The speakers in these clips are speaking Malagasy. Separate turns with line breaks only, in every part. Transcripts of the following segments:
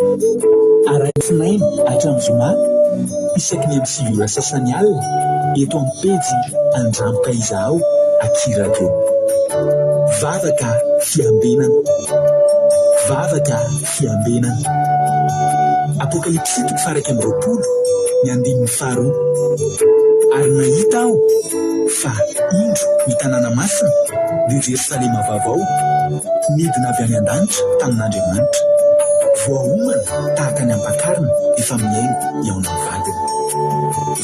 Araitsinainy hatramin'ny zoma isaky ny amin'ny sivy ora sasany alina eto amin'ny pejy Andramboka Izaho Akiradio. Vavaka fiambenana, vavaka fiambenana. Apokalipsy 1:20 ny 15. Ary nahita aho fa indro ny tanàna masina dia Jerosalema vaovao midina avy any an-danitra tamin'Andriamanitra, voahomana tahaka ny ampakarina efa miaino eo amin'ny vadiny.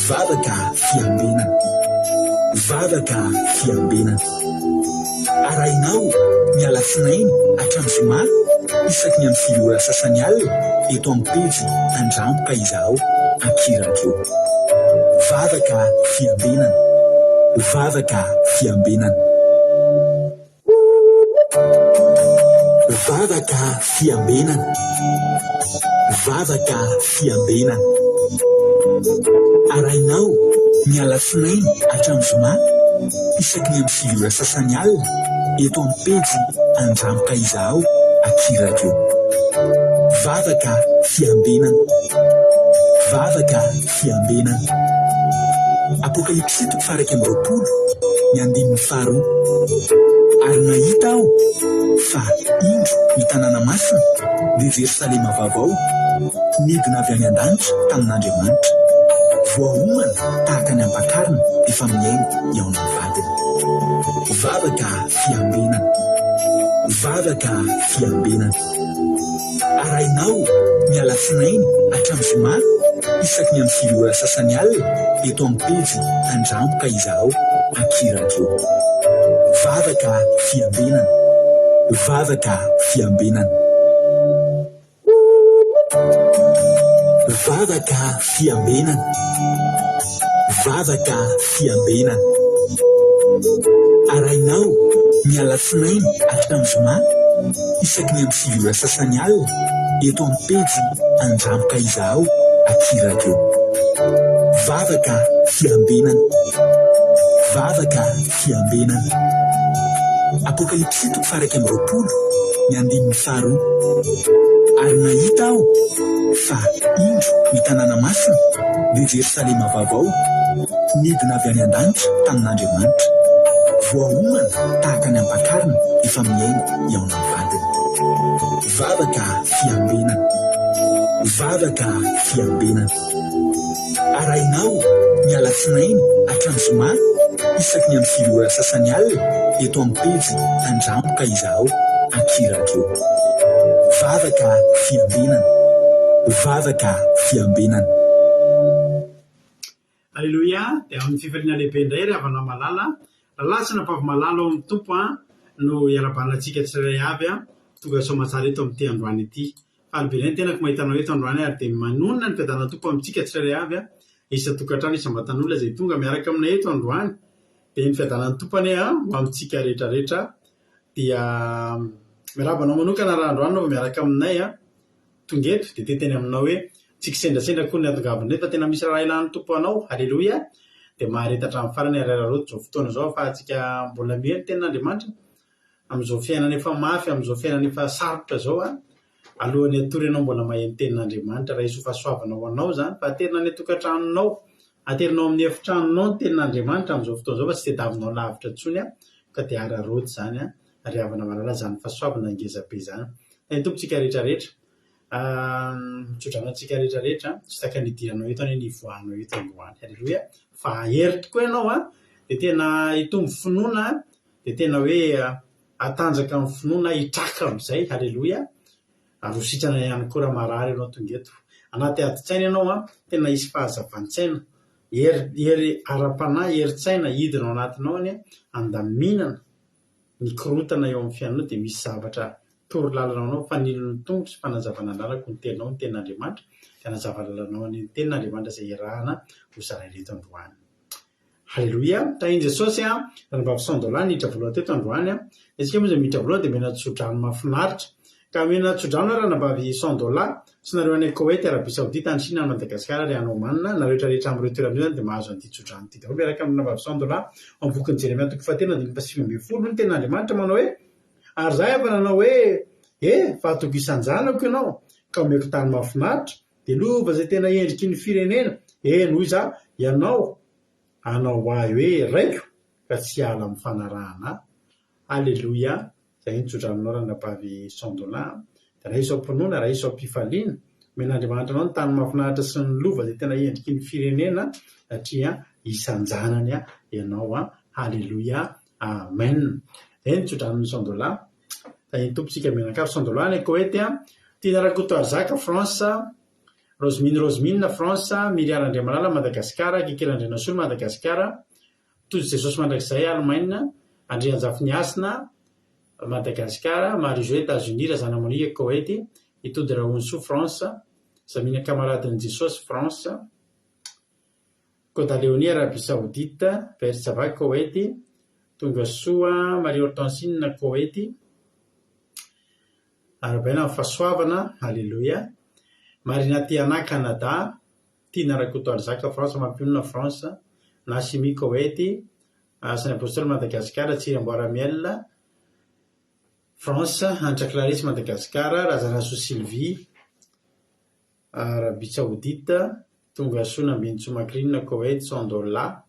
Vavaka fiambenana, vavaka fiambenana. Arahinao ny Alatsinainy hatramin'ny zoma isaky ny amin'ny 7 ora sasany alina eto amin'ny pejy Andramboka Izaho Akiradio. Vavaka fiambenana, vavaka fiambenana. Vavaka fiambenana, vavaka fiambenana. Arahinao ny Alatsinainy hatramin'ny zoma isaky ny amin'ny 7 ora sasany alina eto amin'ny pejy Andramboka Izaho Akiradio. Vavaka fiambenana, vavaka fiambenana. Apokalipsy 1:20 ny 15. Ary nahita aho fa indro ny tanàna masina dia Jerosalema vaovao midina avy any an-danitra tamin'Andriamanitra, voahomana tahaka ny ampakarina efa miaino eo amin'ny vadiny. Vavaka fiambenana, vavaka fiambenana. Arahinao ny Alatsinainy hatramin'ny zoma isaky ny amin'ny 7 ora sasany alina eto amin'ny pejy Andramboka Izaho Akiradio. Vavaka fiambenana, vavaka fiambenana. Vavaka fiambenana, vavaka fiambenana. Arahinao ny Alatsinainy hatramin'ny zoma isaky ny amin'ny 7 ora sasany alina eto amin'ny pejy Andramboka Izaho Akiradio. Vavaka fiambenana, vavaka fiambenana. Apokalipsy 1:20 ny 15. Ary nahita aho fa indro ny tanàna masina dia Jerosalema vaovao midina avy any an-danitra tamin'Andriamanitra, voahomana tahaka ny ampakarina efa miaino eo amin'ny vadiny. Vavaka fiambenana, vavaka fiambenana. Arahinao ny Alatsinainy hatramin'ny zoma isaky ny amin'ny 7 ora sasany alina eto amin'ny pejy Andramboka Izaho Akiradio. Vavaka fiambenana, vavaka fiambenana.
Alleluia. Dia amin'ny fifaliana lehibe indray ry havana malala, lasina mpavamalala ao amin'ny tompo no iarabanantsika tsirairay avy tonga soamatsara eto amin'ity androany ity. Falibelany tenako mahitanao eto androany ary dia manonona ny fiadanana tompo amintsika tsirairay avy isa tokantrano isam-batan'olona izay tonga miaraka aminay eto androany. Dia ny fiadanan'ny tompony ho amintsika rehetrarehetra dia mirabanao manokana raha androany no miaraka aminay tonga eto dia teteny aminao hoe tsika sendrasendra koa ny atongavany fa tena misy raha ilan'ny tompo anao. Halleloia. Dia maharetatra amin'ny farany arararoto zao fotoana zao afahantsika mbola mihely tenin'Andriamanitra amin'izao fiainana efa mafy, amin'izao fiainana efa sarotra zao alohan'ny atory ianao mbola maheno tenin'Andriamanitra raha isofa soavanao anao zany fa aterina ny tokantranonao, aterinao amin'ny efitranonao ny tenin'Andriamanitra amin'izao fotoana zao fa tsy tediavinao lavitra intsony ka dia araroty zany ary havana malala zany fahasoavana ngezabe zany. Ny tompontsika rehetrarehetra mitsodranantsika rehetrarehetra tsy taka nidiranao eto any nivoahanao eto androany. Halleloia. Fa hery tokoa ianao dia tena hitombo finoana dia tena hoe atanjaka amin'ny finoana hitraka amin'izay. Halleloia. Ary hositrana ihany koa raha marary ianao tonga eto anaty adi-tsaina ianao tena hisy fahazavan-tsaina, hery ara-panahy, herin-tsaina hidinao anatinao any andaminana ny korotana eo amin'ny fiainanao dia misy zavatra tory lalanao fa nilon'ny tongotra fanazavana lalako ny teninao ny tenin'Andriamanitra dia hanazava lalanao ny tenin'Andriamanitra izay irahana ho zaraireto androany. Halleloia. Tahin Jesosy $100 niditra voalohany teto androany isika moa izay miditra voalohany dia mena tsodrano mahafinaritra ka mena tsodrano raha nambavy $100 sy nareo any Koweït, Arabia Saodita, any Chine, any Madagasikara ary any Oman na rehetrarehetra amin'ny retoera amin'io zany dia mahazo an'ity tsodrano ity daholo miaraka amin'ny nambavy $100 amin'ny bokin'ny Jeremia 4:9-10 ny tenin'Andriamanitra manao hoe ary zay avy nanao hoe fa atokisan-janako ianao ka omeko tany mahafinaritra dia lova izay tena endriky ny firenena noho iza ianao anao ahy hoe raiko ka tsy ala amin'ny fanarahana. Alleloia. Izay nitsotra aminao ranabavy Sandola dia raha isao mpinoana raha isao mpifaliana men'Andriamanitra anao ny tany mahafinaritra sy ny lova izay tena endriky ny firenena satria isanjanany ianao. Alleloia. Amen. Izay nitsotra amin'ny Sandola. Izay tompontsika menakafy Sandola ny Koety Tina Rakoto Arzaka France, Rosemine France, Miriam Andriamalala Madagasikara, Kikilandrena Solo Madagasikara, Tozy Jesosy mandrakizay Allemagne, Andrea Jafiniasina Madagasikara, Marie-Jo États-Unis, Razana Monique Koety, Itody Raonso France, Zamina Kamaradin'i Jesosy France, Kota Léonie Arabie Saoudite, Bersava Koety, Tongasoa Marie Hortensine Koety, Arabaina fahasoavana. Alleluia. Marina Tiana Canada, Tina Rakoto Arzaka France, Mampionina France, Nassimi Koety, Saint Apostole Madagasikara, Tsiramboara Miel France, Antra Clarisse Madagasikara, Razaraso Sylvie Arabie Saoudite, Tongasoa Nambintso Makrina Koety, Sandola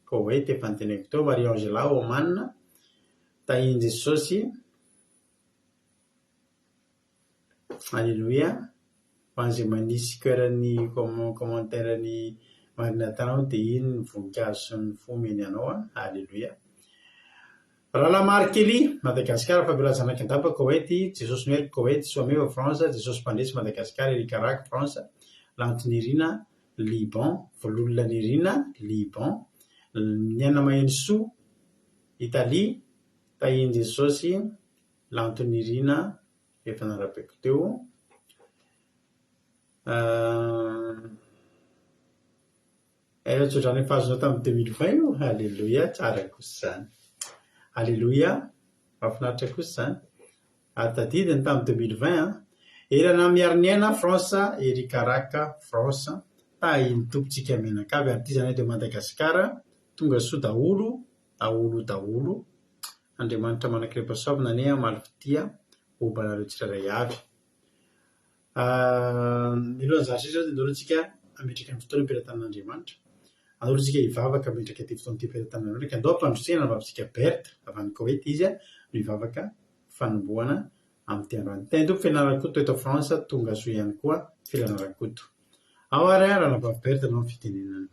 Koety efa niteneko teo, Marie Angela Oman, Tahin Jesosy. Alleluia. Ho an'izay manisy koerany commentaire-ny marina tanao dia iny ny voninkazo sy ny fomeny anao. Alleluia. Rahalahy Markely Madagasikara, Fabiola Zanakindapa Koety, Jesosy Noely Koety, Soameva France, Jesosy Mpandresy Madagasikara, Erika Raky France, Lantonirina Liban, Vololona Nirina Liban, Niana Mahenso Italie, Tahin Jesosy, Lantonirina efa narapeko teo. Tsodrany fazonao tamin'ny 2020 io. Alleluia. Tsara kosa zany. Alleluia. Mahafinaritra kosa zany. Tadidiny tamin'ny 2020 erana miariny aina France, Erika Raka France, tahiny tompontsika menakavy ary ity zany dia Madagasikara, Tongasoa daholo. Andriamanitra manakrepasoavina ane malofitia obanareo tsirairay avy. Milohan'ny zary sisa dia andolotsika ametraka amin'ny fotoana am-pelatanan'Andriamanitra. Andolotsika hivavaka ametraka ty fotoana ty am-pelatanan'Andriamanitra. Ndraiky andao ampandrosena navavitsika Berta avy any Koety izy no hivavaka fanombohana amin'ny tiandroany. Teny tompo fianarakoto eto France, Tongasoa ihany koa fianarakoto. Ao ary ranabavy Berta no fitenenana.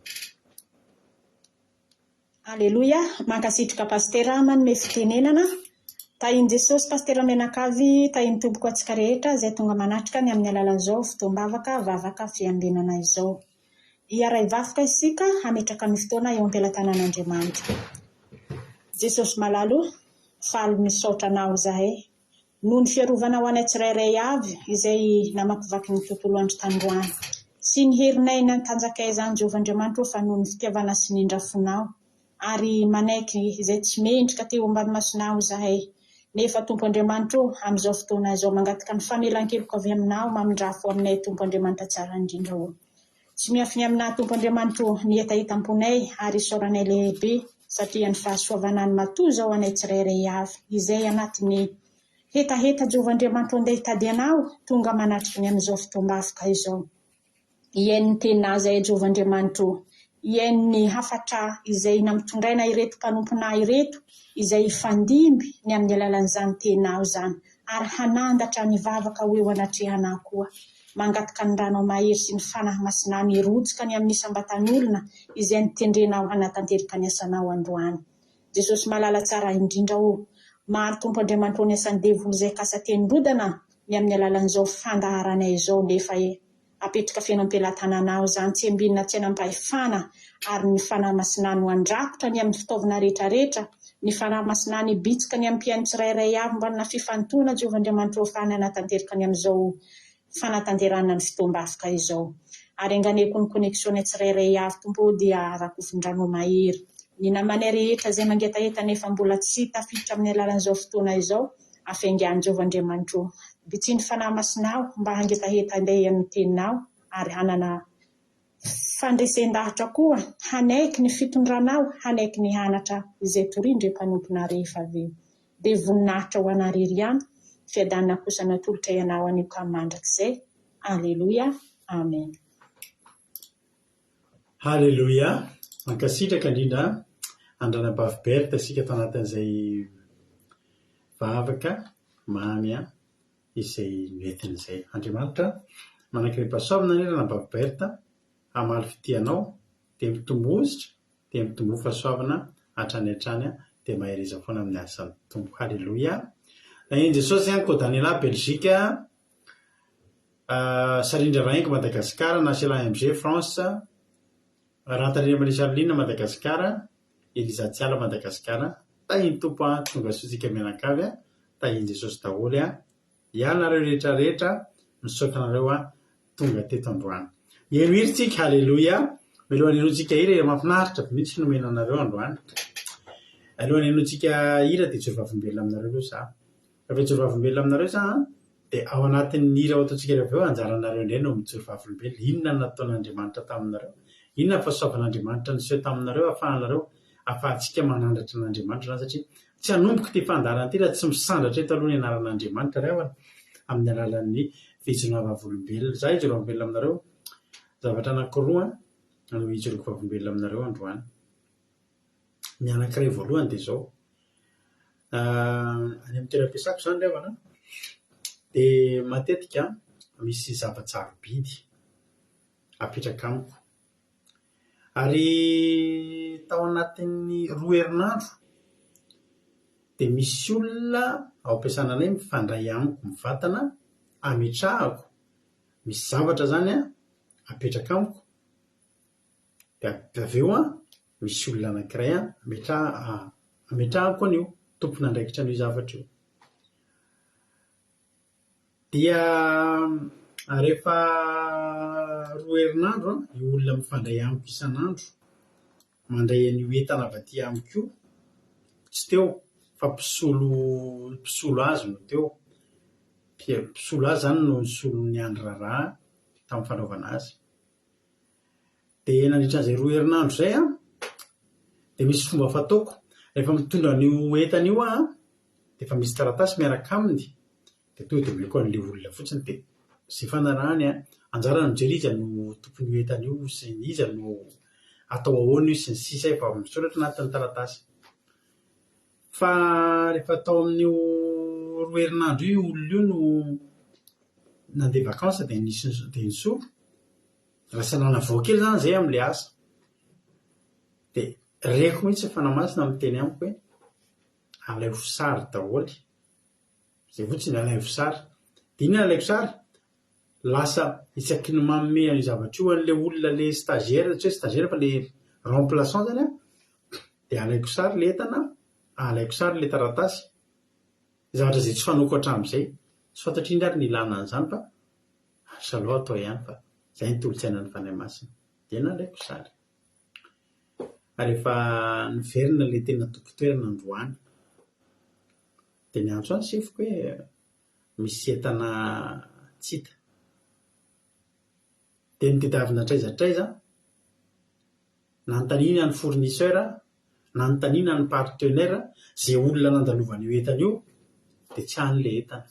Alleluia. Mankasitrika pastera manome fitenenana. Tahin Jesosy pastera menakavy, tahin tompoko atsika rehetra izay tonga manatrika ny amin'ny alalan'izao fotoam-bavaka vavaka fiandenana izao. Hiara hivavaka isika hametraka amin'ny fotoana eo am-pelatanan'Andriamanitra. Jesosy malalo, faly misaotra anao zahay. Noho ny fiarovana ho anay tsirairay avy izay namakivaky ny tontolo andro tandroany. Sy ny herinay nantanjakay izany Jehovan-Andriamanitra fa noho ny fitiavana sy ny indrafonao. Ary manaiky izay tsy mendrika teo ambanimasonao zahay. Nefa Tompo Andriamanitra amin'izao fotoana izao mangataka ny famelan-keloko avy aminao mamindrafo aminay Tompo Andriamanitra tsara indrindra. Tsy miafiny aminao Tompo Andriamanitra ny etahitam-ponay ary isaoranay lehibe satria ny fahasoavana ny matoa zao anay tsirairay avy. Izay anatin'ny hetaheta Jehovan-Andriamanitra andeha hitady anao tonga manatrika ny amin'izao fotoam-bavaka izao. Iainy ny tena zay Jehovan-Andriamanitra. Iainy ny hafatra izay namitondраina ireto mpanomponay ireto izay fandimby ny amin'ny alalan'izany tenao zany ary hanandatra ny vavaka ho eo anatrehanao koa. Mangataka ny ranao mahery sy ny fanahy masina mirotsika ny amin'ny sambatan'olona izay nitendrenao hanatanteraka ny asanao androany. Jesosy malala tsara indrindra maro Tompo Andriamanitra ny asan'ny devoly izay kasaten'rodana ny amin'ny alalan'izao fandaharanay izao nefa apetraka fiaino am-pelatananao zany tsy ambinina tsy anampahefana ary ny fanahy masina no andrakotra ny amin'ny fitaovana rehetrarehetra, ny fanahy masina ny bitsika ny amin'ny mpiaino tsirairay avy mbanina fifantohana Jehovan-Andriamanitra hofana hanatanteraka ny amin'izao fanatanterana ny fotoam-bavaka izao. Ary anganeko ny koneksiona tsirairay avy Tompo dia rakofin-drano mahery. Ny namanay rehetra izay mangetaheta nefa mbola tsy tafiditra amin'ny alalan'izao fotoana izao afaingan'ny Jehovan-Andriamanitra bitsiny fanahy masinao mba hangetaheta andeha amin'ny teninao ary hanana fandresen-dahatra koa hanaiky ny fitondranao, hanaiky ny hanatra izay torindry mpanompona rehefa avy. Dia voninahitra ho anariry ihany, fiadanana kosa natolotra ianao anio ka mandrakizay. Alleloia. Amen.
Halleloia. Mankasitraka indrindra andranam-baviberta isika tao anatin'izay vavaka mamy izay noentin'izay. Andriamanitra manankirepasaovina ny ranam-baviberta hamaly fitianao dia mitombozitra dia mitombo fahasoavana hatrany hatrany dia mahireza foana amin'ny asan'ny tombo. Halleloia. Iny Jesosy kodaniela Belzika Sarindra Vahenga Madagasikara Nasela MG France Rantanina Marisaline Madagasikara Eliza Tsiala Madagasikara tahiny tompo tonga sotsika mianakavy tahiny Jesosy daholo ianareo rehetrarehetra misaokanareo tonga teto androany. Eno iritsika. Halleloia. Milohan'ny enotsika ira mafinaritra mihitsy nomenanareo androany. Alohan'ny enotsika ira dia joro vavimbelona aminareo aloha za. Rehefa joro vavimbelona aminareo za dia ao anatin'ny ira ataontsika rehefa eo anjaranareo indray no mijoro vavimbelona. Inona no nataon'Andriamanitra taminareo? Inona ny fahasoavan'Andriamanitra niseho taminareo ahafahantsika manandratra an'Andriamanitra satria tsy hanomboka ty fandarana ty raha tsy misandatra eto aloha ny anaran'Andriamanitra rehefa amin'ny alalan'ny fijoroana vavolombelona. Za hijoro vavimbelona aminareo zavatra anankiroa no hijoroko vavimbelona aminareo androany. Ny anankiray voalohany dia izao any amin'ny toeram-piasako izany rehevana dia matetika misy zava-tsarobidy apetraka amiko ary tao anatin'ny 2 herinandro dia misy olona ao am-piasananay mifandray amiko mivatana ametrahako misy zavatra zany apetraka amiko dia avy eo misy olona anankiray ametrahako an'io tompona andraikitra an'io zavatra io. Dia rehefa 2 herinandro io olona mifandray amiko isan'andro mandray an'io entana avy aty amiko io tsy teo fa mpisolo azy no teo. Mpisolo azy zany no nisolo ny andro raharaha tamin'ny fanaovana azy. Dia nandritran'izay 2 herinandro zay dia misy fomba fataoko rehefa mitondra an'io entana io dia efa misy taratasy miaraka aminy dia tonga dia meko an'ilay olona fotsiny dia zay fanarahany anjara no jery izy no tompony entana io sy izy no atao ahoana io sy ny sisa efa misoratra anatin'ny taratasy. Fa rehefa tao amin'io 2 herinandro io olona io no nandeha vakansa dia nisolo lasa nanavoa kely zany zay amin'ilay asa. Dia reko mihitsy fanamasina miteny amiko hoe alaiko sary daholo zay fotsiny alaiko sary. Dia inona alaiko sary? Lasa isaky ny manome an'io zavatra io an'ilay olona le stagiaire tsy hoe stagiaire fa le remplaçant zany dia alaiko sary le entana, alaiko sary le taratasy zavatra zay tsy fanoko hatramin'izay tsy fantatry inona ary ny ilana an'izany fa salao atao ihany fa izay ny tolotsainan'ny fanahy masina dia nalaiko sary. Rehefa niverina le tena tompon-toerana androany dia niantso any sefoko hoe misy entana tsy hita. Dia nitadiavina traizatraiza nanontaniana ny fournisseur nanontaniana ny partenaire zay olona nandalovana io entana io dia tsy hany le entana.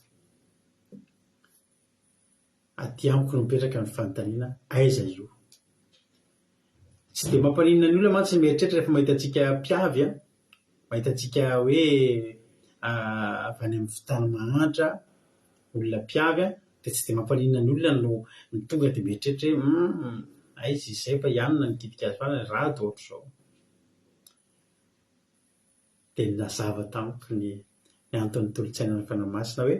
Aty amiko no mipetraka ny fanontaniana aiza io. Tsy dia mampaninona ny olona mantsy mieritreritra rehefa mahitantsika mpiavy mahitantsika hoe avy any amin'ny fitany mahantra olona mpiavy dia tsy dia mampaninona ny olona no tonga dia mieritreritra hoe aiza izay fa ianona nikitika azy fana raha dia ohatr'izao. Dia nazava tamiko ny anton'ny tolotsainan'ny fanahy masina hoe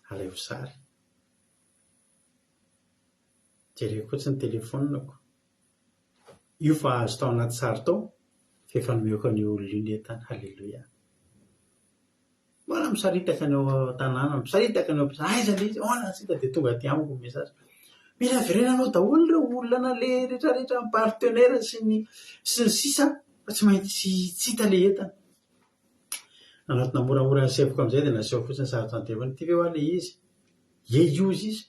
alaiko sary. Jereko fotsiny ny telefonako io fa azo tao anaty sary tao fa efa nomeko an'io olona io ny entana. Halleloia. Mbola misaritaka ny ao tanàna misaritaka ny ao aiza le izy hoana sika dia tonga aty amiko ny mesazy. Mila verenanao daholo ireo olona le rehetrarehetra amin'ny partenaire sy ny sisa fa tsy maintsy tsy hita le entana. Anatina moramora nasevoko amin'izay dia naseho fotsiny saratra ny telefony ty ve hoa le izy iozy izy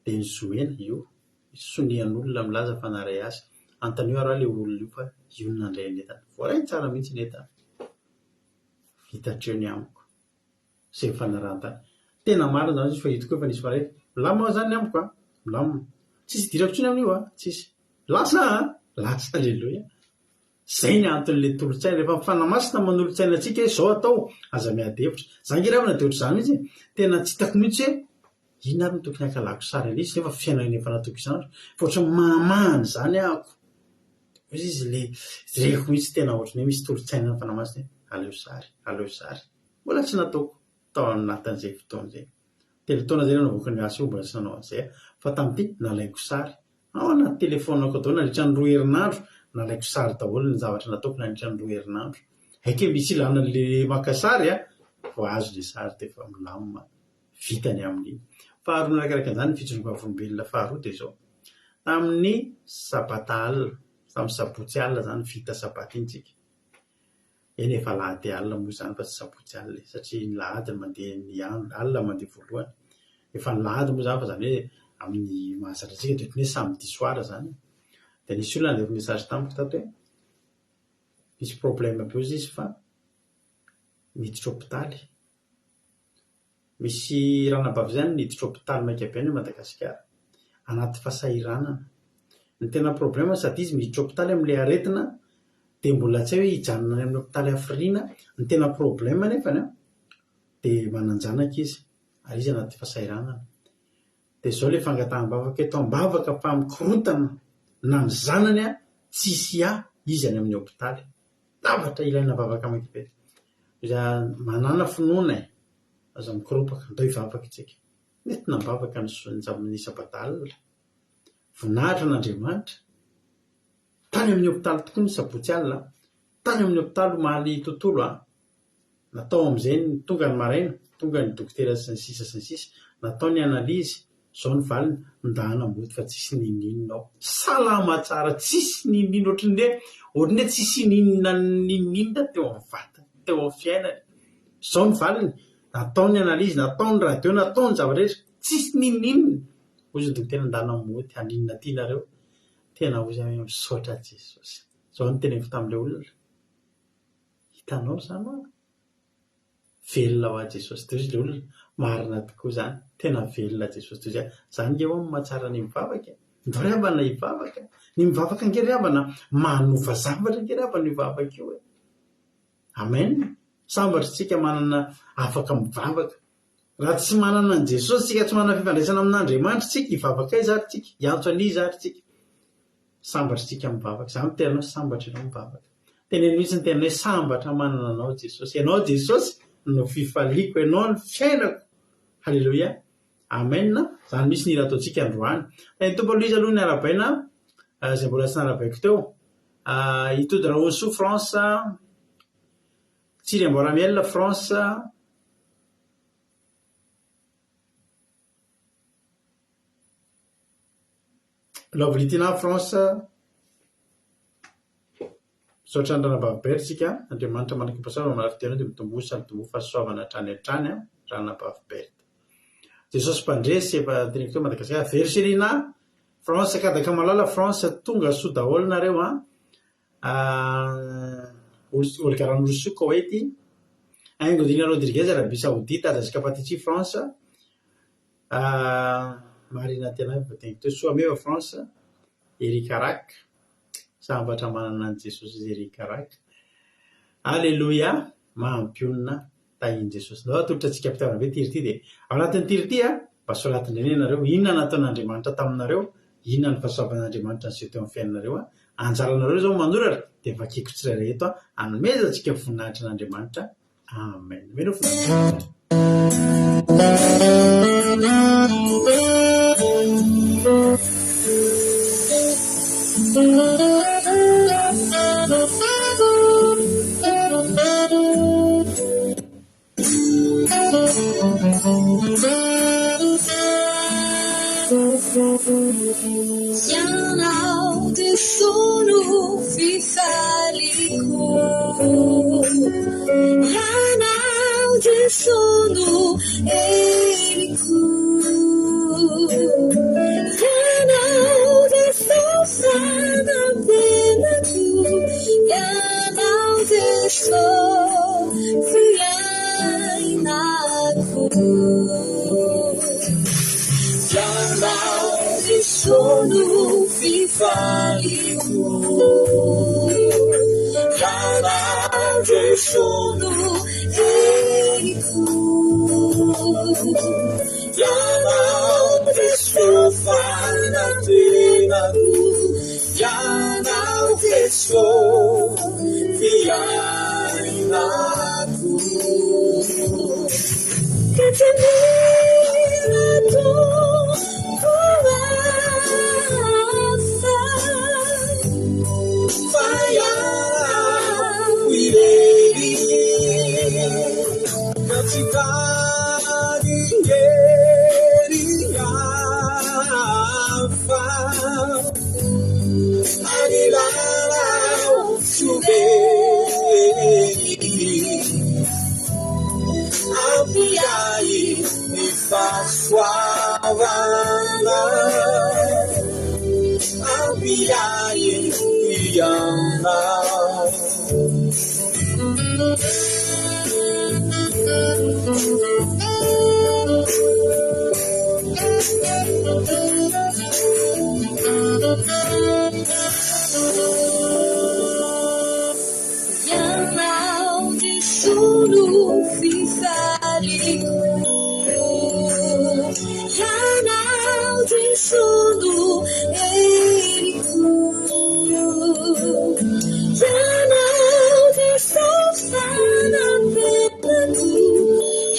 dia nizomena io sonian'olona milaza fanaray asa antanio raha le olona io fa io nandray ny entana voaray tsara mihitsy ny entana vitatreo ny amiko zay fanarahantany tena marina zany izy fa hitako efa nisy faray lama zany amiko milamina tsisy dirako tsony amin'io a tsisy lasa aleloia zay ny anton'le tolotsaina rehefa mifanamasina manolotsaina atsika zao atao aza miadevitra zangeravana de ohatr' zany izy tena tsy hitako mihitsy hoe ino ary ny tokony akalako sary ale izy nefa fiainana efa natoko isanandro fa ohatra mamahany zany ahako izy le zereko mihitsy tena ohatrany hoe misy tolotsaina ny fanamasina aleo sary mbola tsy nataoko tao anatin'izay fotoan'izay teletaona zay navoaka ny asa io mbola tsy nanao an'izay fa tamin'ity nalaiko sary ao anaty telefonako dao nandritra ny 2 herinandro nalaiko sary daholo ny zavatra nataoko nandritra ny 2 herinandro haike misy ilana le maka sary vo azo le sary de fa milamina vitany amin'iny faharoa narakaraka an'izany fitsonoko avolombelona faharoa de zao tamin'ny sabata alina tamin'ny sabotsy alina zany vita sabaty iny tsika eny efa lahady alina moa zany fa tsy sabotsy alina satria ny lahady mandeha ny alina mandeha voalohany efa ny lahady moa zany fa zany hoe amin'ny mahazatra atsika de ohatry ny hoe samedi soir zany de nisy olona nandevy message tamiko tato hoe misy problème be ozy izy fa miditra hôpitaly misy ranabavy zany niditra hôpitaly maikabiany Madagasikara anaty fasahiranana ny tena problème sady izy miditra hôpitaly amin'le aretina de mbola tsy hoe hijanona any amin'ny hôpitaly hafiriana ny tena problème nefany de mananjanaka izy ary izy anaty fasahiranana de zao le fangataham-bavaka eto am-bavaka fa mikorotana na ny zanany tsisy izy any amin'ny hôpitaly davatra ilaina vavaka makibe iza manana finoana aza mikoropaka ndao hivavaka itsika mety nambavaka ny sabatalina voninahitra n'Andriamanitra tany amin'ny hôpitaly tokoa ny sabotsy alina tany amin'ny hôpitaly mahaly tontolo natao amin'izay ny tonga ny maraina tonga ny dokotera sy ny sisa natao ny analizy zao ny valiny ndahana mboty fa tsisy nininao salama tsara tsisy ninin ohatrany hoe tsisy ninina nininna teo amin'ny vatany teo amin'ny fiainany zao ny valiny natao ny analizy natao ny radio natao ny zavarehetra tsisy nininna ozy ny dokotera ndahana mboty aninna ty nareo tena ozy misaotra Jesosy zao ny tena efa tam'le olona hitanao zany velona ho a Jesosy toy izy le olona marina tokoa zany tena velona Jesosy toy izy zany eo amin'ny mahatsara ny mivavaka ndriavana hivavaka ny mivavaka ngeriavana manova zavatra ngeriavana hivavaka io amen sambatra tsika manana afaka mivavaka raha tsy manana an Jesosy tsika tsy manana fifandraisana amin'Andriamanitra tsika hivavaka izy ary tsika hiantso an'izy ary tsika sambatra tsika mivavaka zany tenanao sambatra ianao mivavaka teneny mihitsy ny tena hoe sambatra manana anao Jesosy ianao Jesosy no fifaliko ianao ny fiainako halleloia amen zany misy ny irataontsika androany ny tompo aloha izy aloha ny arabaina zay mbola tsy narabaiko teo hitody rahaonso France tsiry amboaramiel France Lovlitina France misaotra ny ranabavy sika Andriamanitra manaky mpasava manarafitena de mitombosa mitombo fahasoavana hatrany hatrany ranabavy berta Jesosy mpandresy efa teneko teo Madagasikara Verserina France kadaka malala France tonga so daholo nareo olikaran'Orso Koweïty Angodina Rodriguez Arabie Saoudite Arabie Patiti France Marina tena efa teneko teo Soameva France Eric Arak sambatra manana an Jesosy Eric Arak Alléluia mahampiolona tahin Jesosy ndao atolotra tsika mpitiavana be tiry ty de ao anatin'ny tiry ty pasolatiny reny nareo inona nataon'Andriamanitra taminareo inona ny fahasoavan'Andriamanitra ny teo amin'ny fiainanareo anjaranareo zao manoratra de vakiko tsirairay eto anomezantsika voninahitra n'Andriamanitra amen meno
Ianao de sono fifaliko Ianao de sono erico Ianao de sofana pena tu Ianao de sofiainako Ianao sono fifaliko Ianao sono eriko Ianao fanatenako Ianao fiainako Katemirato koafa Faiao ireri Katitari afa Anilarao suberi Ambiai mi fasuavana Ambiai iana Ianao sono fifaliko Ianao sono eriko Ianao fanatenako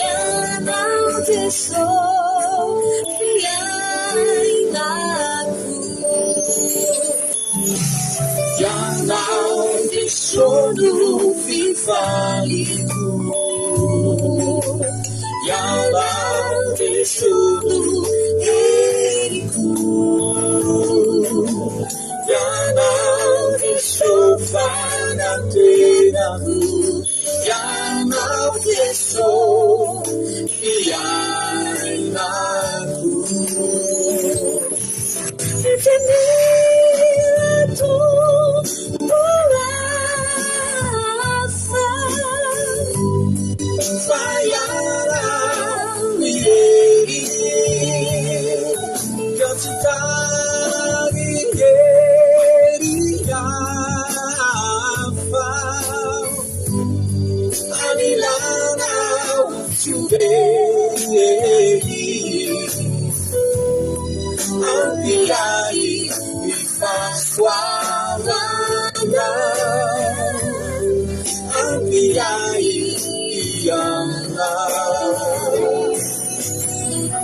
Ianao fiainako Ianao sono fifaliko Ianao sono eriko Ianao fanatenako Ianao fiainako Katemirato koafa Faiao ireri Katitari afa Anilarao suberi Ambiai mi fasuavana Ambiai iana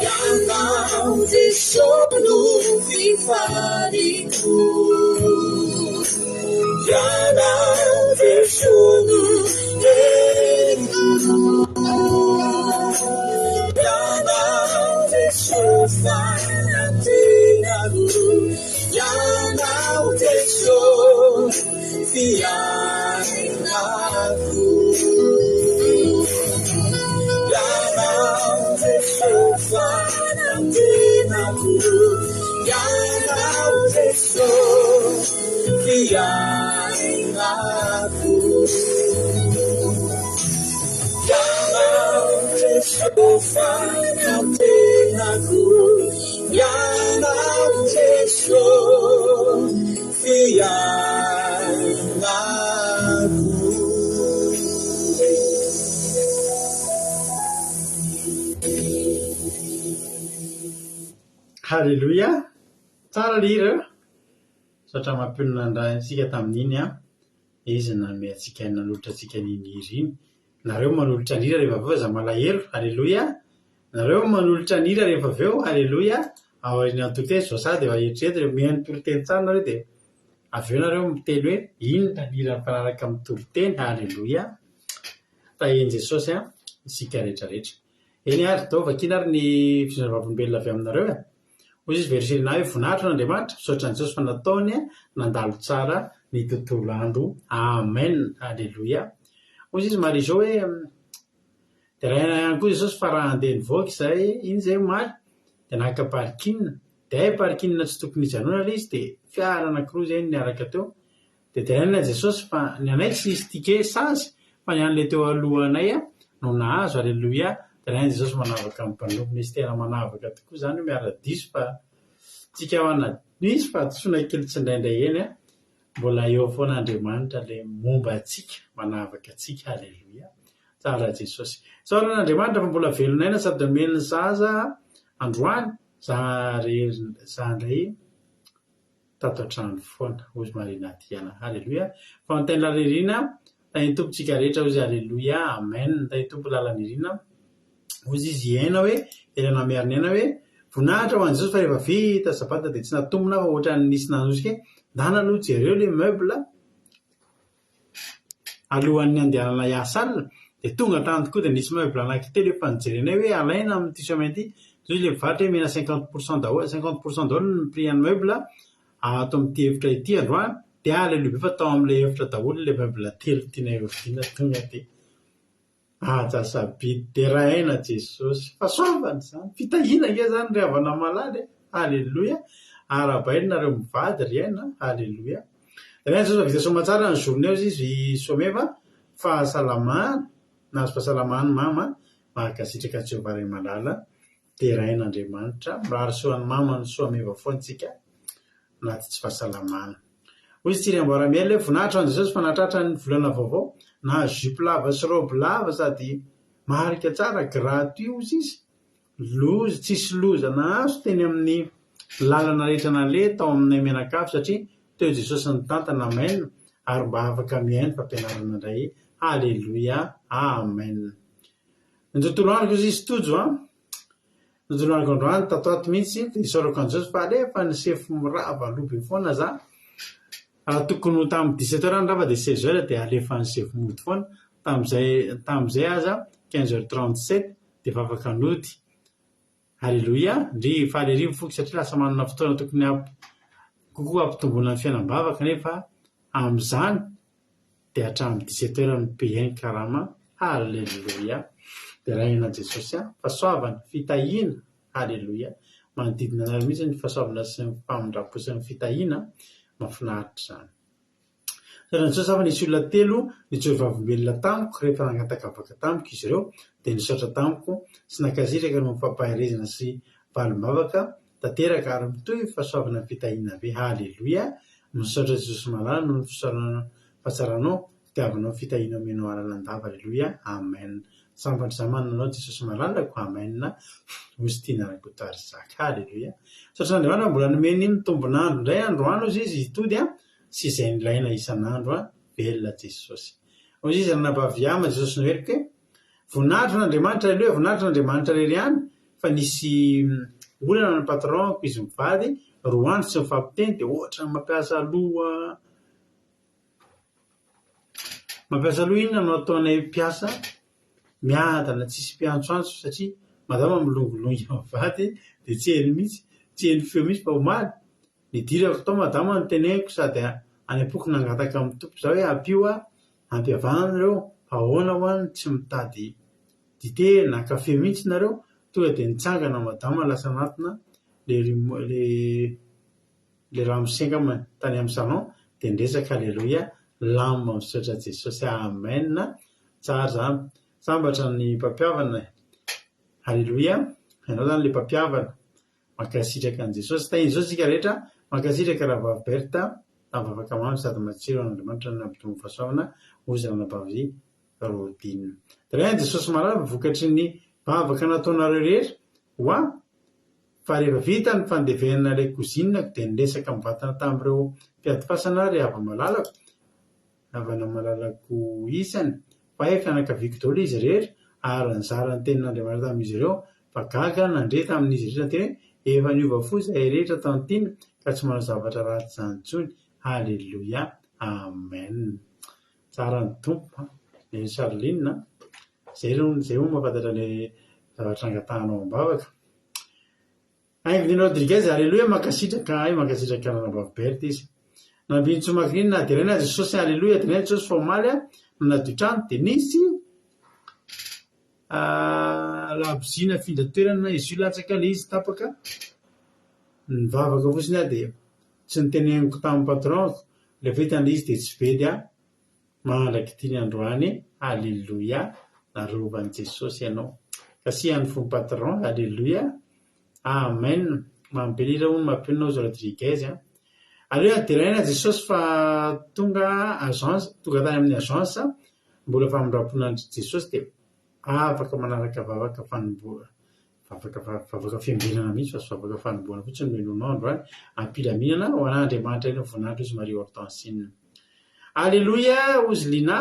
Ianao sono fifaliko Ianao sono eriko Ianao fanatenako Ianao fiainako Ianao fanatenako Ianao fiainako Ianao fanatenako Ianao fiainako
Halleluja tsara lira satria mampionona andrasika tamin'iny izy nanome atsika nanolotra atsika niny iry iny nareo manolotra nira rehefa aveo za malahelo halleluja nareo manolotra nira rehefa aveo halleluja aoriana toteny zao sady efa eritreretra mihaino toroteny tsara nareo dia aveo nareo miteny hoe inona nira mifanaraka amin'ny toroteny halleluja taheny Jesosy isika rehetrarehetra eny ary tao vakina ary ny fisonavam-polombelona avy aminareo hoy izy versena hoe voninahitra n'Andriamanitra misaotra ny Jesosy fa nataony nandalo tsara ny tontolo andro amen halleluja hoy izy mari izao hoe dia raha ihany koa Jesosy fa raha handeha nivoaka izay iny izay omaly dia naka parkina dia parkina tsy tokony hijanona ilay izy dia fiara anankiroa izay niaraka teo dia teraina Jesosy fa ny anay tsy isy tike sazy fa ny an'ilay teo alohanay no nahazo halleluja dia raha Jesosy manavaka amin'ny mpanompo izy tena manavaka tokoa izany miara-diso fa tsika hoana misy fahatosona kely tsy indraindray eny a mbola eo foana Andriamanitra le momba atsika manavaka atsika halleloia tsara Jesosy saoran'Andriamanitra fa mbola velonaina sady omeny zaza androany zandray tato an-trano foana ozy marina diana halleloia fa mitendra ririna tany tompontsika rehetra ozy halleloia amen tany tompo lalan'irina ozy izy iaina hoe elana miarina aina hoe voninahitra ho an' Jesosy fa rehefa vita sabata dia tsy natombona fa ohatra ny nisy nanosika dana aloha jereo le meuble alohan'ny andehanana hiasa alina dia tonga tany tokoa dia nisy meuble anankitelo efa nijerenay hoe alaina amin'ity semaine ity zay le vatra hoe mena 50% daholo 50% daholo ny prix ny meuble ato amin'ity efitra ity androany dia halleloia fa tao amin'ilay efitra daholo le meuble telo tianay roviana tonga dia sabidy dia rahaina Jesosy fa soavana zany fitahina ke zany ry havana malady halleloia arabainy nareo mivady ry aina halleloia raha Jesosy vita somatsara ny journée ozy izy someva fahasalamana nazo fahasalamana mama mahakasitraka Jehovah ray malala dia rahain'Andriamanitra mrary soan'ny mama ny soameva foantsika naty tsy fahasalamana ozy tsy riamboaramiela hoe voninahitra an' Jesosy fanatratra ny volana vaovao na jupe lava sy robe lava sady marika tsara gratuit ozy izy loza tsisy loza na azo teny amin'ny lalana rehetra nale tao aminay menakafo satria teo Jesosy ny tantana amen ary mba afaka mihaino fampianarana indray halleloia amen ny tontolo androko izy izy tojo ny tontolo androko androany tatoato mihitsy dia isaorako an' Jesosy fa alefa ny sefo mirava lobe foana za raha tokony ho tamin'ny 17 heures rafa dia 16 heures dia alefa ny sefo mody foana tamin'izay aza 15h37 dia efa afaka nody halleloia ndry fahalerivo foky satria lasa manana fotoana tokony kokoa ampitomboana ny fiainam-bavaka nefa amin'izany dia hatramin'ny 17 heures ny behainy karama halleloia dia rahaina Jesosy fa soavana fitahina halleloia manodidina anareo mihitsy ny fahasoavana sy ny famindrapo sy ny fitahina mafinaritra zany saoran'ny Jesosy fa nisy olona telo nijory vavolombelona tamiko rehefa nangataka vaka tamiko izy ireo dia nisaotra tamiko sy nakasitraka no mifampaharezana sy valim-bavaka tanteraka ary mitoy fahasoavana ny fitahina be halleloia misaotra Jesosy malala no ny fahasaranao fitiavanao fitahina menao alalandava halleloia amen sambatra zamana nanao Jesosy malalako amen ozy tiana rakotary zaka halleloia satria Andriamanitra mbola nomeny mitombonandro indray androany ozy izy hitody sy izay nilaina isan'andro velona Jesosy ozy izy ranabaviama Jesosy noheriko hoe voninahitra n'Andriamanitra halleloia voninahitra n'Andriamanitra rery ihany fa nisy olana ny patronko izy mivady roa andro tsy mifampiteny dia ohatra mampiasa aloha iny nanao ataonay mpiasa miadana tsisy mpiantsoantso satria madama milongolongy mivady dia tsy heny mihitsy tsy heny feo mihitsy fa omaly nidirako tao madama nyteneniko sady any am-poko nangataka amin'ny tompo zao hoe ampio ampiavana nareo ahoana hoany tsy mitady dite na kafe mihitsy nareo tonga dia nitsangana madama lasa anatona le ramosenga tany amin'ny salon dia ndresaka halleloia lamba misaotra Jesosy amen tsara zany sambatra ny mpampiavana halleloia ianao zany le mpampiavana mankasitraka an' Jesosy tahiny zao tsika rehetra mankasitraka raha vaviberta tamivavaka mamy sady matsiro an'Andriamanitra ny ampitombo fahasoavana ozy ranabavy rodinina dia raha Jesosy malala vokatry ny vavaka nataonareo rehetra fa rehefa vita ny fandevenana ilay kozinako dia niresaka mivatana tamin'ireo mpiadifasana ry havana malalako isany fa fianakaviako daholo izy rehetra ary nizara ny tenin'Andriamanitra tamin'izy ireo fa gaga nandre tamin'izy rehetra teny hoe efa niova fo izay rehetra tantiana ka tsy manao zavatra ratsy izany intsony halleloia amen tsara ny tompo ny Charline zay ho mahafantatra ilay zavatra angatahanao am-bavaka Ainglina Rodriguez halleloia mankasitraka ranabavy izy nambinitsomakininy na dia raina Jesosy halleloia dia raina Jesosy fa omaly nadio-trano dia nisy labozina findratoerana izy io latsaka le izy tapaka nivavaka fosiny dia tsy niteneniko tamin'ny patronko le vitan'le izy dia tsy vedy malaky tiany androany halleloia narovan'i Jesosy ianao kasihan'ny fo patron halleloia amen mampelira hono mampinao zo Rodriguez aleo diraina Jesosy fa tonga agence tonga tany amin'ny agence mbola famindrapona Jesosy dia afaka manaraka vavaka fanomboana vavaka fiambinana mihitsy fa sy vavaka fanomboana fotsiny menonandro ampilaminana ho an'Andriamanitra iny voninandro izy Marie Hortensine. Alleluia ozy lina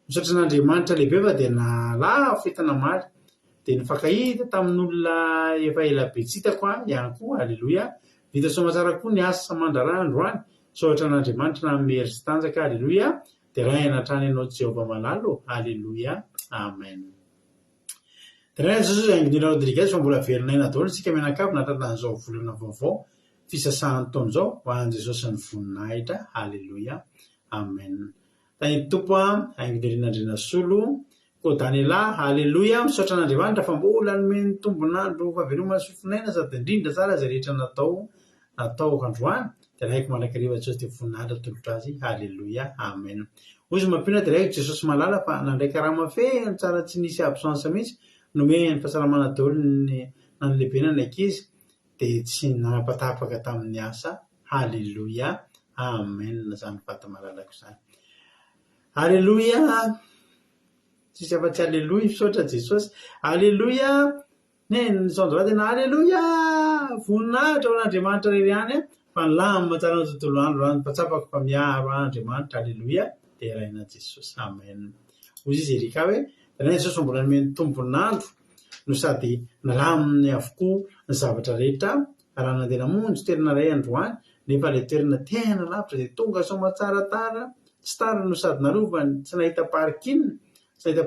misaotra n'Andriamanitra lehibe fa dia nalafo entana mary dia nifankahita tamin'olona efa ela be tsy hitako ihany koa. Alleluia vita soamatsara koa ny asa mandrarandro saotra n'Andriamanitra namery sy tanjaka. Alleluia dia raha anatrany ianao Jehovah malalo. Alleluia amen. Dia Jesosy Anginina Rodriguez fa mbola verinaina daholo isika mianakavy natran'izao volana vaovao fisasahan'ny taona izao ho an'i Jesosy ny voninahitra. Alleluia amen. Tany tompo Anginina Solo ko Daniela. Alleluia misaotra n'Andriamanitra fa mbola nomeny tombonandro fahaveloma sy fifinaina sady indrindra tsara izay rehetra natao androany dia rahaiko manakariva Jesosy dia voninahitra tolotra azy. Alleluia amen. Ozy mampina dia rahaiko Jesosy malala fa nandray karama feno tsara tsy nisy absence mihitsy nomeny fahasalamana daholo nanylehibe ny ankizy dia tsy nanapatapaka tamin'ny asa. Alleluia amen. Zany vata malalako zany. Alleluia tsisy afa-tsy alleluia fisaotra Jesosy. Alleluia nysandroa tena alleluia voninahitra ho an'Andriamanitra rery ihany fa nilamina tsara ny tontolo andro patsapako fa miaro Andriamanitra. Alleluia dia raina Jesosy amen. Ozy izy erika hoe raina Jesosy mbola nomeny tombonandro no sady nalaminy avokoa ny zavatra rehetra raha nandeha namonjy toerana ray androany nefa ilay toerana tena lavitra dia tonga soamatsara tara tsy tara no sady narovany tsy nahita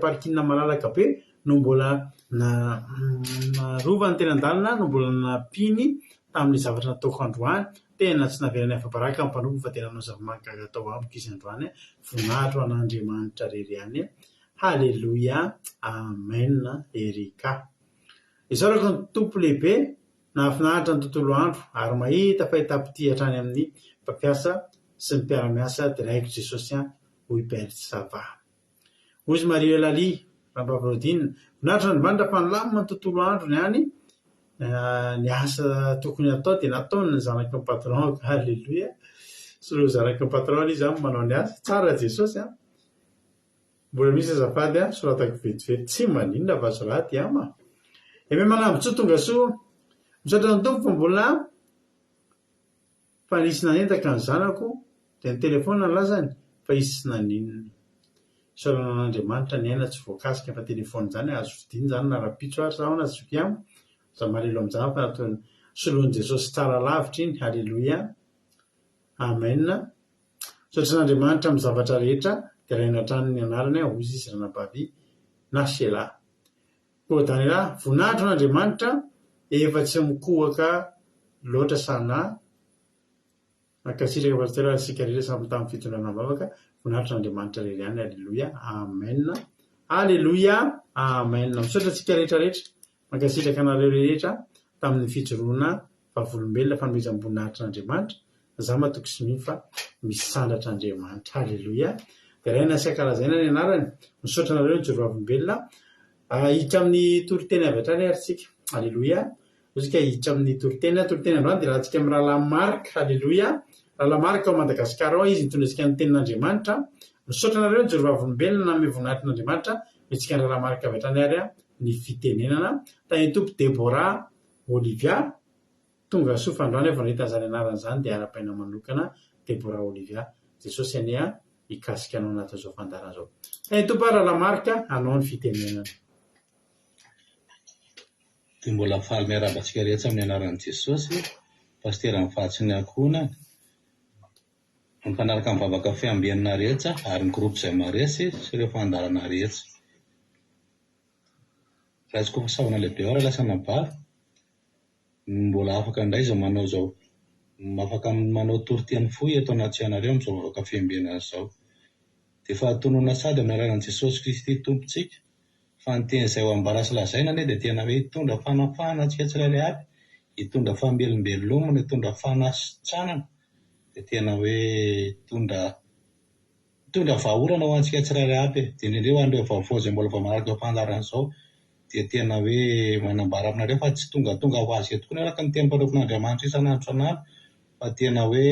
parkinina malalaka be no mbola narovany tena andalina no mbola napiny tamin'ny zavatra nataoko androany. Tena tsy naverany afa-baraka amin'ny mpanompo fa tena nanao zava-mahagaga atao amiko izy androany. Voninahitra ho an'Andriamanitra rery ihany. Alleluia amen. Erika isarako ny tompo lehibe nahafinaritra ny tontolo andro ary mahita fahitapitia hatrany amin'ny mpampiasa sy ny mpiara-miasa dia rahaiko Jesosy ho hiperitsy sava. Ozy Marie Lali Rampavarodina voninahitra n'Andriamanitra fa nilamina ny tontolo andro ny any ny asa tokony atao dia nataony ny zanaky ny patron. Alleluia sy lo zanaky ny patron izy manao ny asa tsara Jesosy mbola misy azafady soratako vetivety tsy maninona fa soraty eme manambotso tonga soa misaotra ny tompo fa mbola fa nisy nanentaka ny zanako dia ny telefona ny lazany fa isy sy naninona. Saorana n'Andriamanitra ny aina tsy voakasika fa telefona zany azo fidiny zany na rapitso ary sahona sy fiamo za malelo amin'izany fa natony soloan'i Jesosy tsara lavitra iny. Alleluia amen. Misaotra n'Andriamanitra amin'ny zavatra rehetra dia raha inatrany ny anarany ozy izy ranabavy na Sela ko Daniela voninahitra n'Andriamanitra efa tsy mikohaka loatra sana nakasitraka pasitera sika rehetra samy tamin'ny fitondrana vavaka voninahitra n'Andriamanitra rery ihany. Alleluia amen. Alleluia amen. Misaotra antsika rehetrarehetra mankasitraka anareo rehetra tamin'ny fijoroana vavolombelona fanomezam-boninahitra n'Andriamanitra za matoko sy mifa misy sandatra Andriamanitra. Alleluia dia raina sy akalazaina ny anarany misaotra anareo ny joro vavolombelona hiditra amin'ny toriteny avy hatrany ary tsika. Alleluia osika hiditra amin'ny toriteny androany dia raha tsika amin'ny rahalamarika. Alleluia rahalamarika ao Madagasikara ao izy nitondrasika ny tenin'Andriamanitra. Misaotra anareo ny joro vavolombelona na mihavoninahitra n'Andriamanitra mitsika ny rahalamarika avy hatrany ary ny fitenenana tany tompo Debora Olivia tonga soa fa androany efa nahitany anarany zany dia ara-paina manokana Debora Olivia. Jesosy ania hikasika anao anaty zao fandarana zao. Tany tompo rahalamarika anao ny fitenenana.
Dia mbola faly miarabantsika rehetra amin'ny anaran'i Jesosy pastera amin'ny fahatsy ny ankohonany mpanaraka amin'ny vavaka fiambenana rehetra ary ny groupe izay maresy sy ireo fandarana rehetra. Raha koa fahasahoana lehibe ao raha lasa nabary mbola afaka indray izao manao zao afaka manao toriteny fohy eto anaty ianareo amin'izao vavaka fiambenana izao. Dia fahatonona sady amin'ny anaran'i Jesosy Kristy tompontsika fa ny teny izay ho ambara sy lazaina anie dia tena hoe hitondra fanafahana antsika tsirairay avy, hitondra fahamelombelomana, hitondra fanasitranana, dia tena hoe hitondra vahaolana ho antsika tsirairay avy. Dia indrindra ho an'ireo vaovao izay mbola vao manaraka eo fandarana izao dia tena hoe manambara aminareo fa tsy tonga ho azy eto koa araka ny tenim-panofon'Andriamanitra isan'andro isan'andro fa tena hoe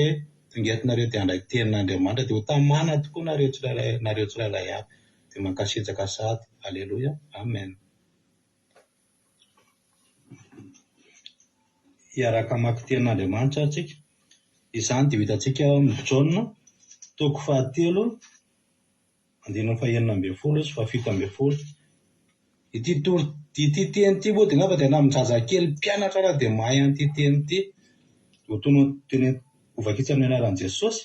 tongetinareo dia handray tenin'Andriamanitra dia ho tamana tokoa nareo tsirairay avy dia mankasitraka sady. Aleloia, amen. Iaraka mamaky tenin'Andriamanitra antsika. Izany dia hitantsika amin'ny Jaona toko 7 andininy 9 sy 17. Ity teny ity moa dia ngamba dia namin'ny zazakely mpianatra raha dia mahay an'ity teny ity. Ohatony teny ovakitsy amin'ny anaran'i Jesosy.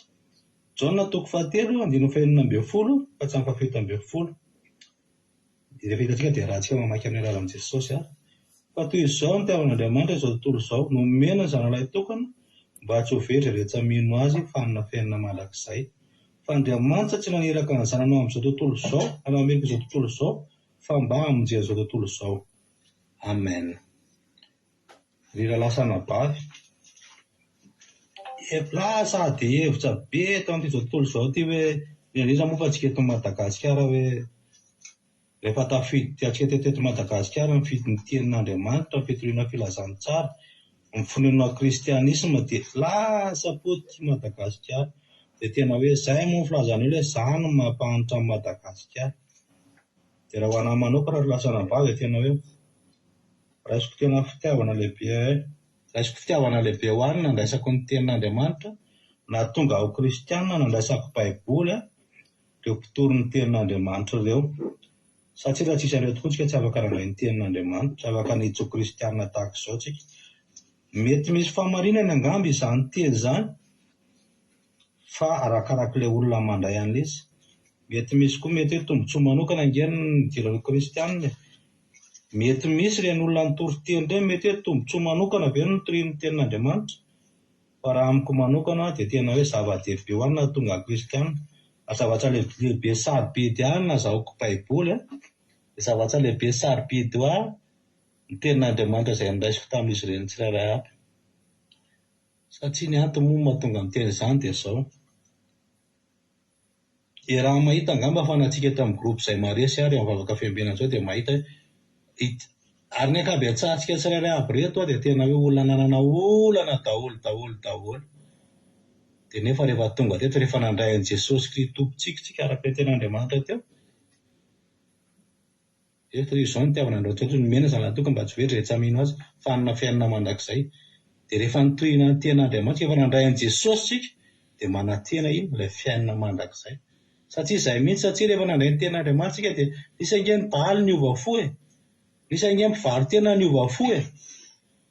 Jaona toko 7 andininy 9 ka hatramin'ny 17. Rehefa hitantsika dia raha antsika mamaky amin'ny anaran'i Jesosy ary. Fa toy izao ny itiavan'Andriamanitra izao tontolo izao, nomena ny zanalahy tokana mba tsy ho very rehetra mino azy fanina fiainana mandrakizay. Fa Andriamanitra tsy naneraka ny zanany amin'izao tontolo izao, hanameko izao tontolo izao, fa mba hamonjea izao tontolo izao. Amen. Rira lasana bavy. Lasa dia hevitra be eto amin'izao tontolo izao ity hoe indrindra moa fa antsika eto Madagasikara hoe rehefa tafidy antsika teto Madagasikara mifidy ny tenin'Andriamanitra, fitoriana filazantsara, ny fonenana kristianisma dia lasa potika Madagasikara. Dia tena hoe izay moa ny filazana hoe izany no mampahantra Madagasikara. Dia raha ho anahy manokana raha lasana bavy tena hoe raisiko tena fitiavana lehibe ho any nandraisako ny tenin'Andriamanitra, na tonga ao kristianina nandraisako baiboly ireo mpitory ny tenin'Andriamanitra ireo. Satria raha tsisy an'ireo tokoa tsika tsy afaka randray ny tenin'Andriamanitra, tsy afaka nitso kristianina tahaka izao tsika. Mety misy fahamarinana angamba izany teny izany fa arakarak'ilay olona mandray an'ilay izy. Mety misy koa mety hoe tombontsoa manokana angeny ny idiran'ny kristianina. Mety misy ireny olona nitory teny ireny mety hoe tombontsoa manokana ve no nitorian'ny tenin'Andriamanitra. Fa raha amiko manokana dia tena hoe zava-dehibe ho an'ny tonga kristianina. Zavatra lehibe sarobidy ihany nazahoako baiboly, zavatra lehibe sarobidy ho ahy ny tenin'Andriamanitra izay niraisiko tamin'izy ireny tsirairay aby. Satria ny antony moa mahatonga ny teny izany dia izao. Raha mahita angamba fa natsika eto amin'ny groupe izay maresy ary amin'ny vavaka fiambinana izao dia mahita ary ny ankabetsahitsika tsirairay aby reto dia tena hoe olona nanana olana daholo. Dia nefa rehefa tonga teto rehefa nandray an'i Jesosy Kristy tompontsika araka ny tenin'Andriamanitra teo. Eto izao ny itiavan'Andriamanitra nomena zanany tokana mba tsy very rehetra mino azy fanina fiainana mandrakizay. Dia rehefa nitoriana ny tenin'Andriamanitra, rehefa nandray an'i Jesosy tsika dia manantena iny ilay fiainana mandrakizay. Satria izay mihitsy, satria rehefa nandray ny tenin'Andriamanitra tsika dia nisy angeny dahalo ny ova fo nisy angeny mpivarotena ny ova fo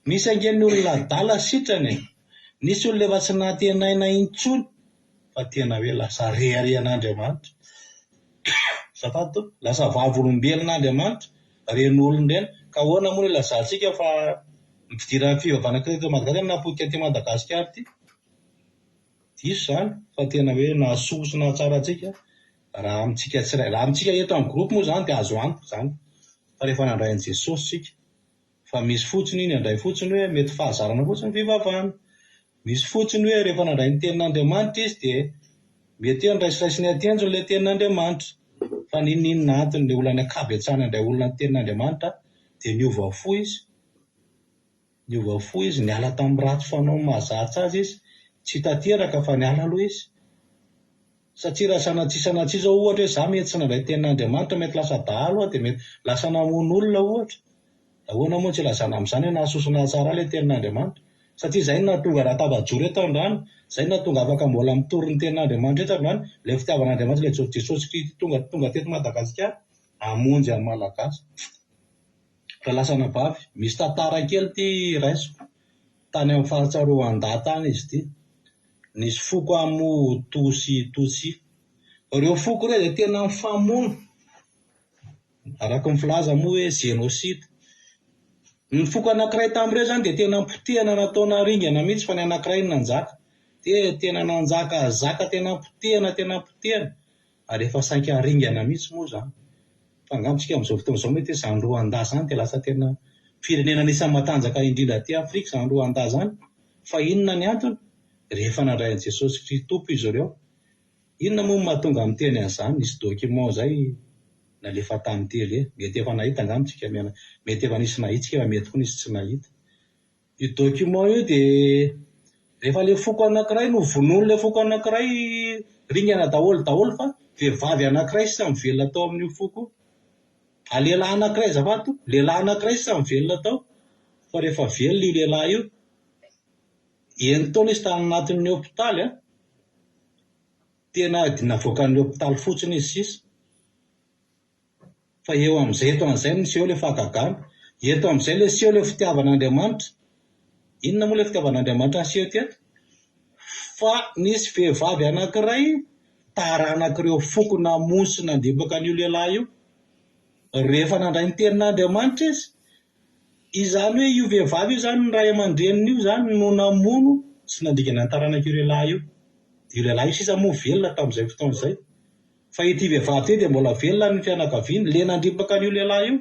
nisy angeny olona adala sitrany nisy olona efa tsy nahatenaina intsony fa tena hoe lasa reharehan'Andriamanitra. Zafato, lasa vavolombelon'Andriamanitra reny olona ireny. Ka ahoana moa no ilazantsika fa mifidiran'ny fivavahana Kristy Madagasikara napotika aty Madagasikara ity? Diso izany fa tena hoe nahasosona tsara antsika raha amintsika tsiray. Raha amintsika eto amin'ny groupe moa izany dia azo antoka izany. Fa rehefa nandray an'i Jesosy tsika, fa misy fotsiny iny handray fotsiny hoe mety fahazarana fotsiny fivavahana. Misy fotsiny hoe rehefa nandray ny tenin'Andriamanitra izy dia mety hoe niraisiraisiny atenjo ilay tenin'Andriamanitra. Fa ninona antony ilay olona ny ankabetsahana handray olona ny tenin'Andriamanitra dia niova fo izy. Niala tamin'ny ratsy fanao mahazatra azy izy, tsy tanteraka fa niala aloha izy. Satria raha sanatsisy izao ohatra hoe izaho mety tsy nandray tenin'Andriamanitra mety lasa dahalo dia mety lasa namono olona ohatra. Ahoana moa tsy ilazana amin'izany hoe nahasosona tsara ilay tenin'Andriamanitra. Satria izay no nahatonga raha tava-joro eto an-drano, izay no nahatonga afaka mbola mitory ny tenin'Andriamanitra eto an-drano, ilay fitiavan'Andriamanitra ilay Jesosy Kristy tonga teto Madagasikara hamonjy amin'ny malagasy. Raha lasana bavy, misy tantara kely ity raisiko. Tany amin'ny faritra Rwanda tany izy ity. Nisy foko amin'ny Tutsi. Ireo foko ireo dia tena mifamono. Araka ny filaza moa hoe génocide. Ny foko anankiray tamin'ireo izany dia tena potehana nataona ringana mihitsy fa ny anankiray nanjaka. Tena nanjaka zaka tena potehana. Ary efa saika ringana mihitsy moa izany. Fa angambitsika amin'izao fotoana izao mety izany Rwanda izany dia lasa tena firenena anisan'ny matanjaka indrindra aty Afrika izany Rwanda izany. Fa inona ny antony? Rehefa nandray an'i Jesosy Kristy tompo izy ireo. Inona moa mahatonga amin'ny teny an'izany? Nisy document izay na lefa tamitely mety efa nahita angamitsika mety efa nisy nahitsika efa mety koa nisy tsy nahita io document io dia rehefa le foko anankiray no vonono le foko anankiray ringana daholo fa vehivavy anankiray sisa mivelona tao amin'io foko lehilahy anankiray zafato lehilahy anankiray sisa mivelona tao fa rehefa velona io lehilahy io enitaona izy tany anatin'ny hôpitaly tena dinavoakan'ny hôpitaly fotsiny izy sisa fa eo amin'izay eto amin'izay nisy eo le fahagagana eto amin'izay le seho le fitiavan'Andriamanitra inona moa le fitiavan'Andriamanitra aseho teto fa nisy vehivavy anankiray taranak'ireo foko namonso nandibaka an'io lehilahy io rehefa nandray ny tenin'Andriamanitra izy izany hoe io vehivavy io zany ny ray aman-dreniny io zany no namono sy nandikana ny taranak'io lehilahy io lehilahy io sisa moa velona tamin'izay fotoan'izay fa ity vehivavy ty dia mbola velona ny fianakaviany le nandibaka an'io lehilahy io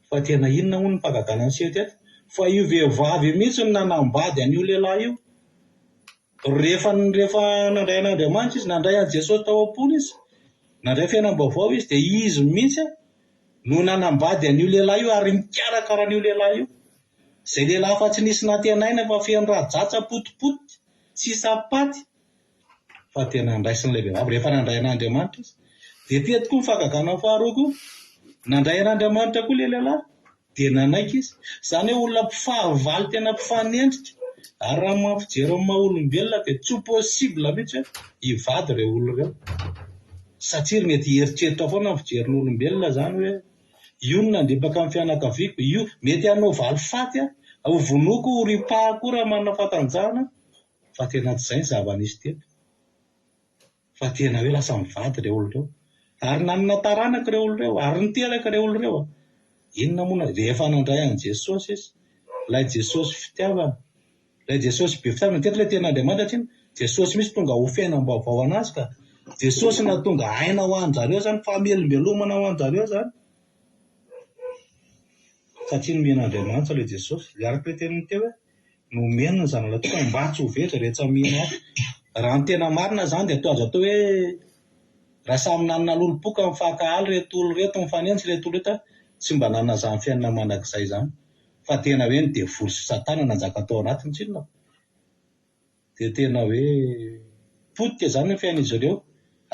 fa tena inona moa ny mpagagana ny seho teto fa io vehivavy mihitsy no nanambady an'io lehilahy io rehefa nandray an'Andriamanitra izy nandray an' Jesosy tao am-pony izy nandray fiainam-baovao izy dia izy mihitsy no nanambady an'io lehilahy io ary mikarakara an'io lehilahy io izay lehilahy fa tsy nisy natenaina fa feno rajatsa potipotika sy sapaty fa tena ndraisin'ilay vehivavy rehefa nandray an'Andriamanitra izy dia teto koa mifagagana faharoa koa nandray an'Andriamanitra koa le lehilahy dia nanaiky izy izany hoe olona mpifahavalo tena mpifanendrika ary raha mampijery amin'ny maha-olombelona dia tsy possible mihitsy hoe hivady ireo olona ireo satria mety heritreritra foana ny fijerin'olombelona zany hoe io no nandibaka amin'ny fianakaviako io mety hanao valo faty ho vonoko ho ripahako raha manana fatanjahana fa tena tsy izay ny zava-nisy teto fa tena hoe lasa mivady ireo olona ireo ary nanana taranaka ireo olona ireo ary niteraka ireo olona ireo inona moa rehefa nandray an' Jesosy izy ilay Jesosy fitiavana ilay Jesosy be fitiavana teto ilay ten'Andriamanitra atsiny Jesosy misy tonga ho fiainam-baovao anazy ka Jesosy na tonga aina ho an-jareo zany famelombelomana ho an-jareo zany satria nomen'Andriamanitra ilay Jesosy araka ilay teniny teo hoe nomena ny zanany toka mba tsy ho vetra rehetra mihina raha ny tena marina zany dia atao azo atao hoe raha samy nanana lolo-poka mifakahaly reto olo reto mifanenjy reto olo reto tsy mba nanana zany fiainana mandrakizay zany fa tena hoe ny devoly sy satana nanjaka tao anatiny tsinona dia tena hoe potika zany ny fiain'izy ireo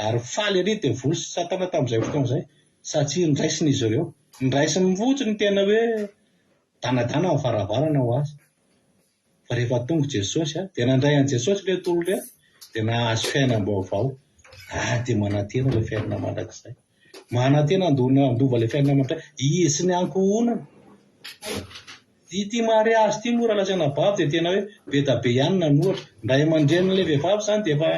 ary faly ery devoly sy satana tamin'izay fotoan'izay satria ndraisin'izy ireo ndraisiny mivotsy ny tena hoe danadana amin'ny varavarana ho azy fa rehefa tonga Jesosy dia nandray an' Jesosy reto olo reto dia nahazo fiainam-baovao dia manantena ilay fiainana mandrakizay manantena andova ilay fiainana mandrakizay izy sy ny ankohonana ity mariazy ity moa raha lasaina bavy dia tena hoe be da be ihany nanohatra ndray aman-dren'ilay vehivavy zany dia efa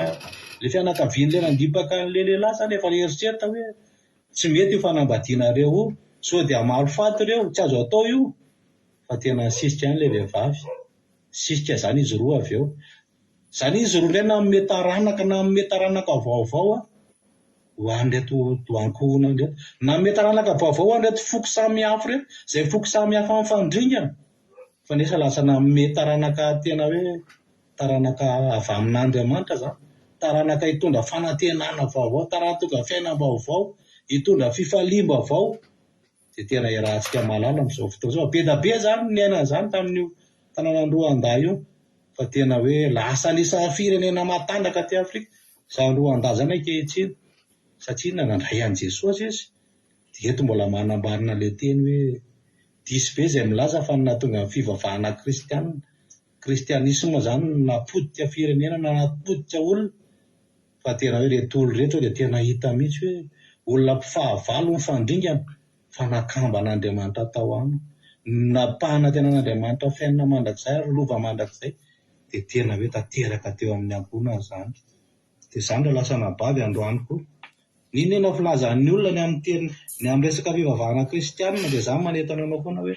le fianakavian'ilay nandibaka an'ilay lehilahy zany efa eritreritra hoe tsy mety io fanambadianareo sao dia maro faty ireo tsy azo atao io fa tena sisika an'ilay vehivavy sisika zany izy roa avy eo zany izy roa indray na metaranaka vaovao ho an'reto ankohona reto na metaranaka vaovao ho an'reto foko samihafa reto izay foko samihafa mifandringana fa nesa lasa na metaranaka tena hoe taranaka avy amin'Andriamanitra zany taranaka hitondra fanantenana vaovao taranaka fiainam-baovao hitondra fifaliam-baovao dia tena iarahantsika malala amin'izao fotoana izao be da be zany ny aina zany tamin'io tanànan-Rwanda io fa tena hoe lasa nisa firenena matanjaka ty Afrika izany Rwanda zany ankehitriny satria nandray an' Jesosy izy dia eto mbola manambarina ilay teny hoe diso be izay milaza fa nahatonga ny fivavahana kristianisma zany napodika firenena na napodika olona fa tena hoe reto olo rehetra dia tena hita mihitsy hoe olona mpifahavalo mifandringana fa nakamba an'Andriamanitra tao aminy napahana tena an'Andriamanitra fiainana mandrakizay ary lova mandrakizay dia tena hoe tanteraka teo amin'ny ankohonana zany dia izany raha lasa nabavy androany koa ninona filazan'ny olona ny amin'ny resaka fivavahana kristianina dia izany manentana anao foana hoe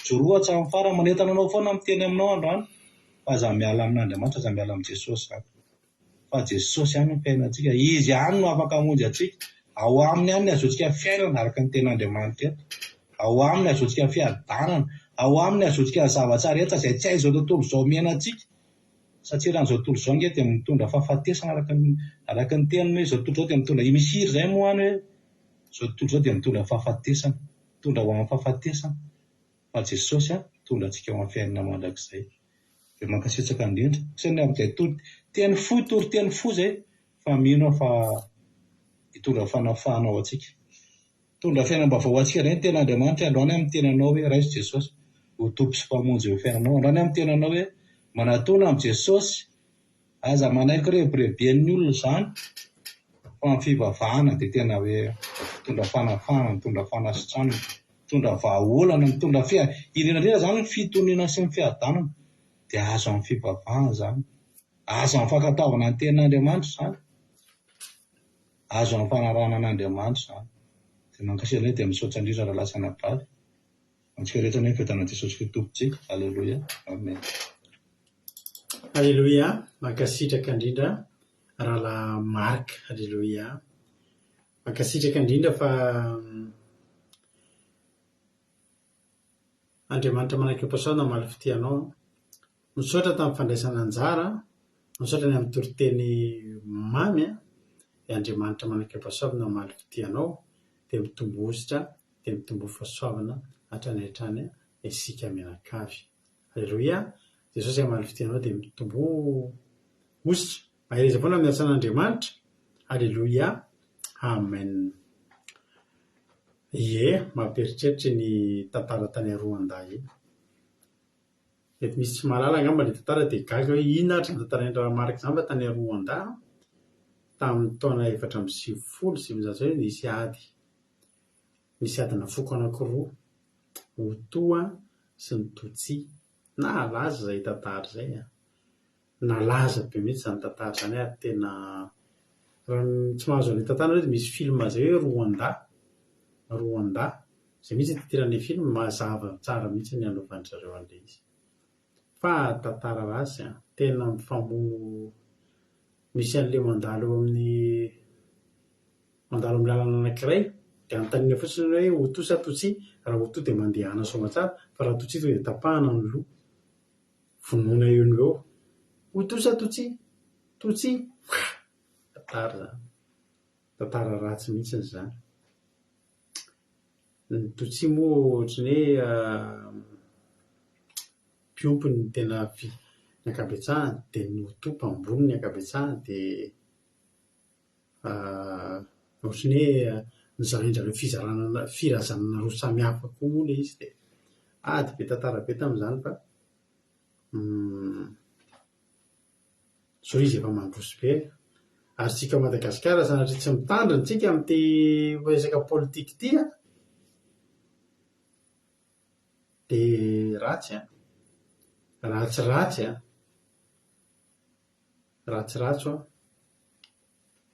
joroa hatramin'ny farany manentana anao foana miteny aminao androany fa aza miala amin'Andriamanitra aza miala amin'i Jesosy zany fa Jesosy ihany no fiainantsika izy ihany no afaka hamonjy antsika ao aminy ihany ny azotsika fiainana araka ny ten'Andriamanitra eto ao aminy azotsika fiadanana ao aminy azotsika ny zavatsara rehetra izay tsy hay izao tontolo izao miainantsika satria raha n'izao tontolo izao nge dia mitondra fahafatesana araka ny teniny hoe izao tontolo izao dia mitondra imisiry izay moa any hoe zao tontolo zao dia mitondra fahafatesana, mitondra ho amin'ny fahafatesana fa Jesosy mitondra antsika ho amin'ny fiainana mandrakizay. Dia mankasitraka indrindra satria amin'izay teny fo tory teny fo zay fa mino fa hitondra fanafahana ao antsika. Tondra fiainam-baovao ho antsika ireny ten'Andriamanitra. Androany amin'ny tenanao hoe raiso Jesosy ho tompo sy mpamonjy eo fiainanao. Androany amin'ny tenanao hoe manatona amin'ny Jesosy aza manaiky rebirebian'ny olona izany fa amin'ny fivavahana dia tena hoe mitondra fanafahana, mitondra fanasitranana, mitondra vahaolana, mitondra indrindra izany ny fitoniana sy ny fiadanana dia azo amin'ny fivavahana izany, azo amin'ny fankatavana ny tenin'Andriamanitra izany, azo amin'ny fanarahana an'Andriamanitra izany. Dia mankasitraka dia misaotra indrindra raha lasa napaly antsika rehetra ny fahitana Jesosy Kristy tompontsika. Alleluia, amen.
Alleluia, mankasitraka indrindra rahala Mark. Alleluia, mankasitraka indrindra fa Andriamanitra manaiky am-pasaona mamaly fitianao. Misaotra tamin'ny fandraisana anjara, misaotra ny amin'ny toriteny mamy dia Andriamanitra manaiky am-pasaona mamaly fitianao dia mitombo ositra, dia mitombo fahasoavana hatrany hatrany isika mianakavy. Alleluia, Jesosy hamaly fitianao dia mitombo ositra. Mahireza foana amin'ny asan'Andriamanitra. Alleluia, amen. Ie, mamperitreritra ny tantara tany Rwanda iny. Mety misy tsy mahalala angamba ilay tantara dia gaga hoe inona ary ny tantara endra marika izany fa tany Rwanda tamin'ny taona 1970 nisy ady nafoko anankiroa, Hutu sy ny Tutsi. Nalaza izay tantara izay, nalaza be mihitsy izany tantara izany ary tena raha tsy mahazo an'ilay tantara hoe misy film izay hoe Rwanda izay mihitsy titirany film mazava tsara mihitsy ny anaovan'ny zareo an'ilay izy. Fa tantara rasy tena mifamono, misy an'ilay mandalo amin'ny lalana anankiray dia anontaniana fotsiny hoe Hutu sa Tutsi. Raha Hutu dia mandehana soa tsara, fa raha Tutsi dia tapahana ny loha, vonoina eo ny eo. Hutu sa Tutsi? Tutsi. Tantara izany, tantara ratsy mihitsy izany. Ny Tutsi moa ohatran'ny hoe mpiompy ny tena ny ankabetsahany, dia ny Hutu mpambony ny ankabetsahany, dia ohatran'ny hoe nizarendrareo firazanana roa samihafa koa moa ilay izy. Dia ady be tantara be tamin'izany fa zao izy efa mandroso be. Ary tsika Madagasikara sanatria tsy mitandrina tsika amin'ity resaka politika ity dia ratsy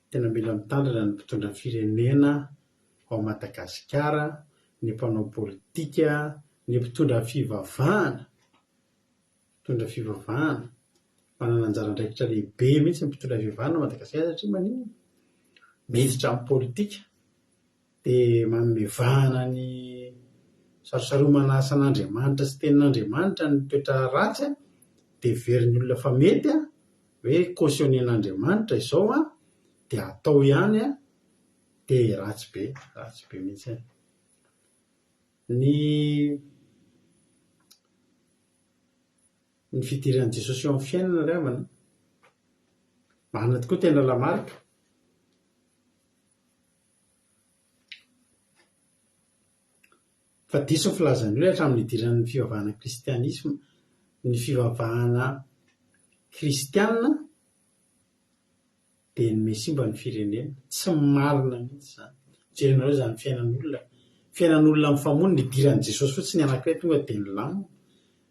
tena mila mitandrina ny mpitondra ny firenena ao Madagasikara, ny mpanao politika, ny mpitondra fivavahana, manana anjara andraikitra lehibe mihitsy ny mpitondra fivavahana ao Madagasikara satria manino miditra amin'ny politika dia mamevahana ny sarosaromana asan'Andriamanitra sy tenin'Andriamanitra ny toetra ratsy dia very ny olona fa mety hoe cautionner-n'Andriamanitra izao dia atao ihany dia ratsy be mihitsy. Ny fidiran'i Jesosy eo amin'ny fiainana ry havana marina tokoa tena lamarika. Fa diso ny filazan'ny olona hatramin'ny idiran'ny fivavahana kristianisma, ny fivavahana kristianina dia ny mesimba ny firenena. Tsy marina mihitsy izany. Jerenareo izany fiainan'olona mifamono ny idiran'i Jesosy fotsiny ny anankiray tonga dia ny lamina,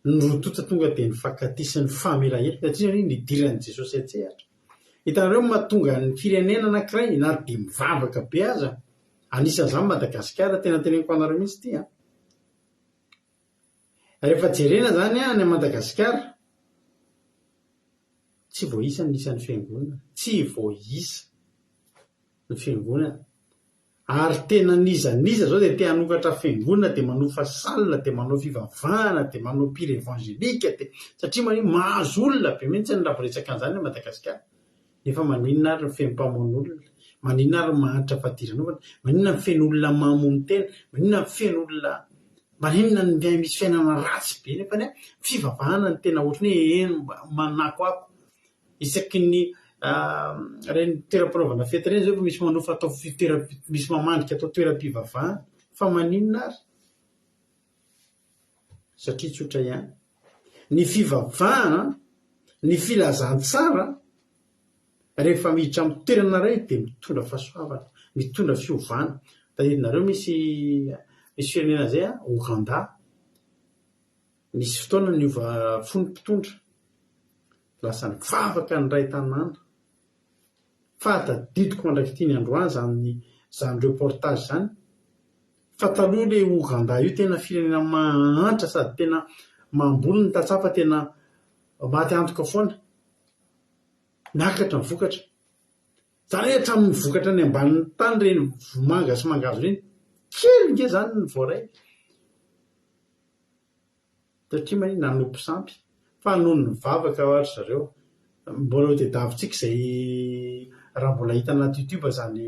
ny rotota tonga dia ny fakatisa ny famelahelo satria ny idiran'i Jesosy atsehatra. Hitanareo mahatonga ny firenena anankiray na dia mivavaka be aza, anisan'izany Madagasikara, tena teneniko anareo mihitsy ity. Rehefa jerena izany any Madagasikara, tsy voaisa ny isan'ny fiangonana, tsy voaisa ny fiangonana. Ary tena niza zao dia te hanokatra fiangonana, dia manofa salina, dia manao fivavahana, dia manao mpira evangelika, satria mahazo olona be mihitsy ny lavoretsaka an'izany a Madagasikara. Nefa maninona ary ny fehim-pamoan'olona, maninona ary mahanitra fadiranova, maninona mifen'olona mamono tena, maninona mifen'olona maninona misy fiainana ratsy be nefa ny fivavahana ny tena ohatrany hoe manakoako isaky ny reny toeram-panaovana fety reny zao misy manofa atao misy mamandrika atao toeram-pivavahana fa maninona ary satria tsotra ihany ny fivavahana ny filazantsara rehefa miditra amin'ny toerana ray dia mitondra fahasoavana mitondra fiovana tadidinareo misy firenena zay Ouganda misy fotoana niova fony mpitondra lasa nivavaka ny ray tanàna fa tadidiko mandraiky tiany androany zany reportage zany fa taloha le Ouganda io tena firenena mahantra sady tena mamboly ny tatsafa tena maty antoka foana miakatra ny vokatra zany hoe hatramin'ny vokatra ny ambanin'ny tany reny vomanga sy mangazo reny kely nge zany ny voaray satria maniny nanompo sampy fa noho ny vavaka ohatry zareo mbola ho dia davitsika zay raha mbola hita anaty YouTube zany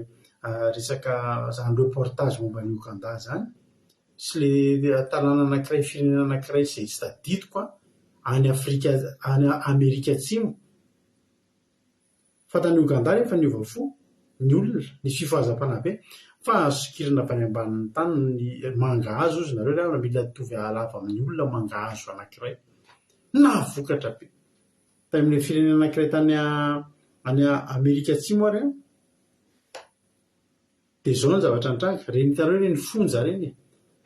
resaka zany reportage momba ny Ouganda zany sy le tanàna anankiray firenena anankiray zay tsy tadidiko any Afrika any Amerika Atsimo fa tany Ouganda rehefa niova fo ny olona ny fifahaza-panabe fa azokirina avy any ambanin'ny tany ny mangahazo izy nareo reha mila tovy alava amin'ny olona mangahazo anankiray na vokatra be tamin'le firenena anankiray tany any Amerika Atsimo ary dia zao ny zavatra nitranga reny hitanareo reny fonja reny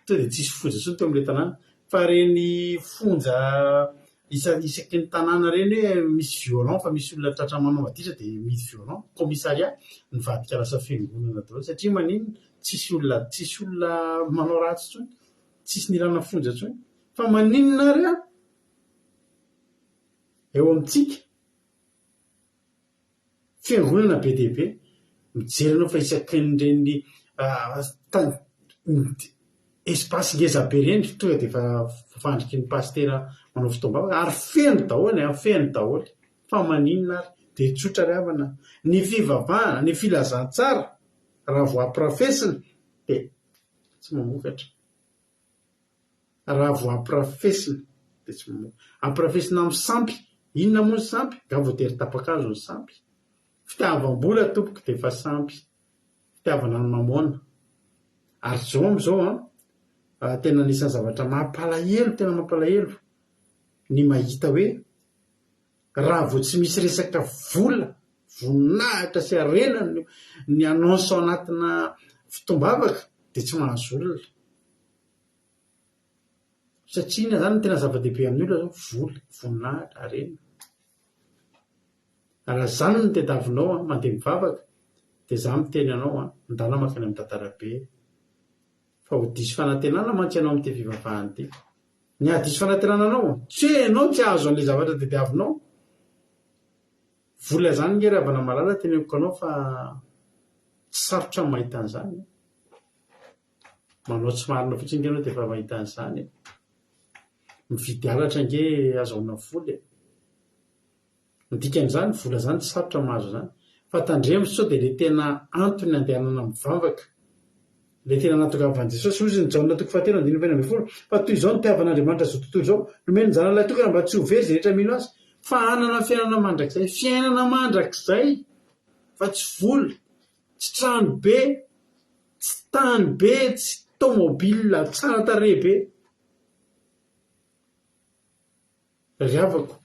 to dia tsisy fonja tsony teo amin'le tanàna fa reny fonja isaky ny tanàna reny hoe misy violent fa misy olona tratra manao maditra dia misy violent commissariat nivadika lasa fiangonana daholo satria manino tsisy olona manao ratsy tsony tsisy nilana fonja tsony fa maninona ary eo amintsika fiangonana be dia be mijery anao fa isaky ny reny espace ngeza be reny tonga dia vandriky ny pastera manao fitoam-bavaka ary feno daholo fa maninona ary dia tsotra ry havana ny fivavahana ny filazantsara raha vo amporafesina dia tsy mamokatra raha vo amporafesina dia tsy mamokatra amporafesina amin'ny sampy inona moa ny sampy nga voatery tapakazo ny sampy fitiavam-bola tompoko dia efa sampy fitiavana ny mamoana ary zao amin'izao tena anisan'ny zavatra tena mampalahelo ny mahita hoe raha vo tsy misy resaka vola voninahitra sy arena ny anonso anatina fitoam-bavaka dia tsy mahazo olona satria ina zany tena zava-dehibe amin'ny olona zao vola voninahitra arena raha zany ny tediavinao mandeha mivavaka dia za miteny anao ndala makany amin'ny tantara-be fa ho diso fanantenana mantsy ianao amin'ity fivavahany ity ny ahadiso fanantenana anao tsy enao tsy ahazo an'ilay zavatra tediavinao vola zany nge ravana malala teneniko anao fa tsy sarotra ny mahita an'izany manao tsy marina fotsiny nge anao dia efa mahita an'izany mividy alatra nge azahoana vola midikan'izany vola zany tsy sarotra mahazo zany fa tandremo sao dia le tena antony andehanana mivavaka le tena natokavan'i Jesosy ozy ny jaona toko fahatelo andiny fena ambin'ny folo fa toy izao nitiavan'Andriamanitra zao tontolo izao nomeny ny zanan'ilay tokana mba tsy ho very izay rehetra mino azy fa hanana fiainana mandrakizay fa tsy vola tsy trano be tsy tany be tsy tômôbila tsara tarehy be ry havako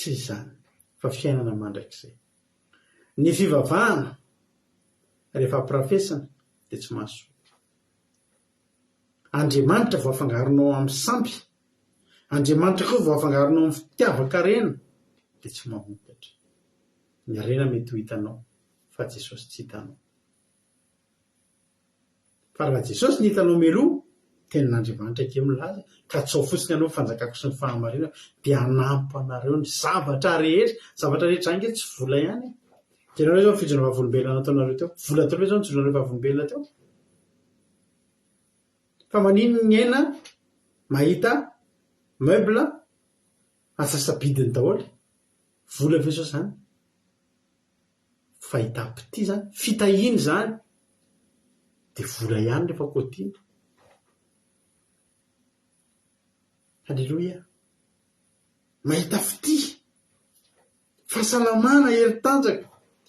tsy izany fa fiainana mandrakizay ny fivavahana rehefa amporafesana dia tsy mahasoa Andriamanitra vao afangaronao amin'ny sampy Andriamanitra koa vao afangaronao amin'ny fitiavaka rena dia tsy mamokatra ny rena mety ho hitanao fa Jesosy tsy hitanao fa raha Jesosy ny hitanao meloa tenin'Andriamanitra ke milaza ka tsao fotsiny ianao fanjakako sy ny fahamarina dia hanampy anareo ny zavatra rehetra nge tsy vola ihany kenareo zao fijona vavolombelona nataonareo teo vola teo zao nijonareo vavolombelona teo fa manino ny aina mahita meuble asasabidiny daholo vola ve zao zany fahitapity zany fitahiny zany de vola ihany rehefa kotiana. Halleloia. Mahita fity fahasalamana heri-tanjaka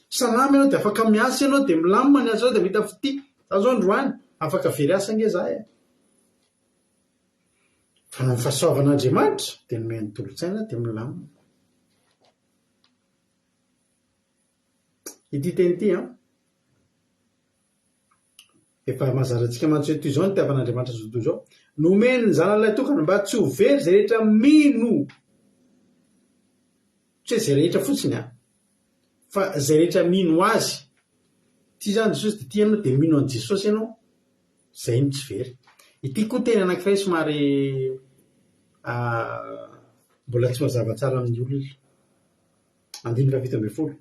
salama ianao de afaka miasa ianao de milamina ny asa ao de mahita fity za zao androany afaka very asa nge za fa no fahasoavan'Andriamanitra de nomeny tolotsaina de milamina. Ity teny ity efa mahazarantsika mantso toy izao ny tiavan'Andriamanitra zao toy izao nomeny ny zanan'ilay tokana mba tsy ho very zay rehetra mino tsy hoe zay rehetra fotsiny fa zay rehetra mino azy. Ty zany Jesosy de ty ianao de mino an' Jesosy ianao zay no tsy very. Ity koa teny anankiray somary mbola tsy mazava tsara amin'ny olona 9:20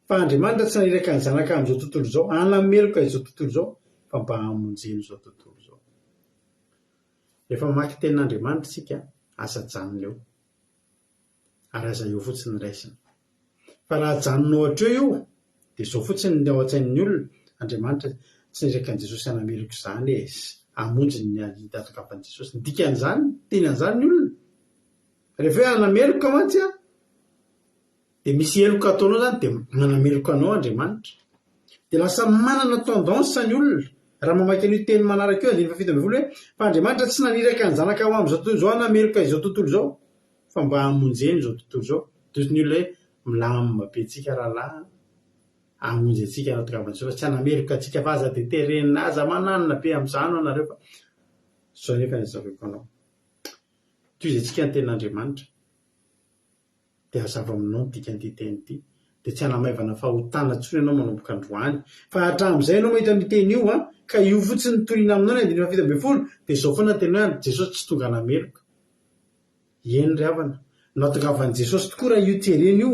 fa Andriamanitra tsy naniraka ny zanaka amin'izao tontolo izao anameloka izao tontolo izao fa mba hamonjeny izao tontolo izao. Rehefa mamaky tenin'Andriamanitra tsika asa janona eo ary aza eo fotsiny raisina fa raha janona ohatra eo io de zao fotsiny ny ao an-tsain'ny olona Andriamanitra tsy niraka an' Jesosy anameloko izany hamonjy ny hitatokafan'i Jesosy ny dikan'izany teny an'izany ny olona rehefa hoe anameloka mantsy de misy eloka ataonao zany de manameloka anao Andriamanitra de lasa manana tendance ny olona raha mamaky an'io teny manaraka eo 7:20 hoe fa Andriamanitra tsy naniraka ny zanaka ho amin'izao tontolo izao anameloka izao tontolo izao fa mba hamonjeny izao tontolo izao. Toy ny olona hoe milamina be tsika rahalahy hamonjy atsika anatokafan'i Jesosy tsy anameloka atsika fa aza de terenina aza mananina be amin'izany anareo fa zao nefa ny azaveko anao toy izay tsika ny tenin'Andriamanitra de hazava aminao ny dikan'ity teny ity de tsy hanamaivana fahotana tsony ianao manomboka androany fa hatramin'izay ianao mahita miteny io ka io fotsiny toriana aminao ny 9:20 de zao foana teny hoe Jesosy tsy tonga nameloka. Eny ry havana natokafan'i Jesosy tokoa raha io tereny io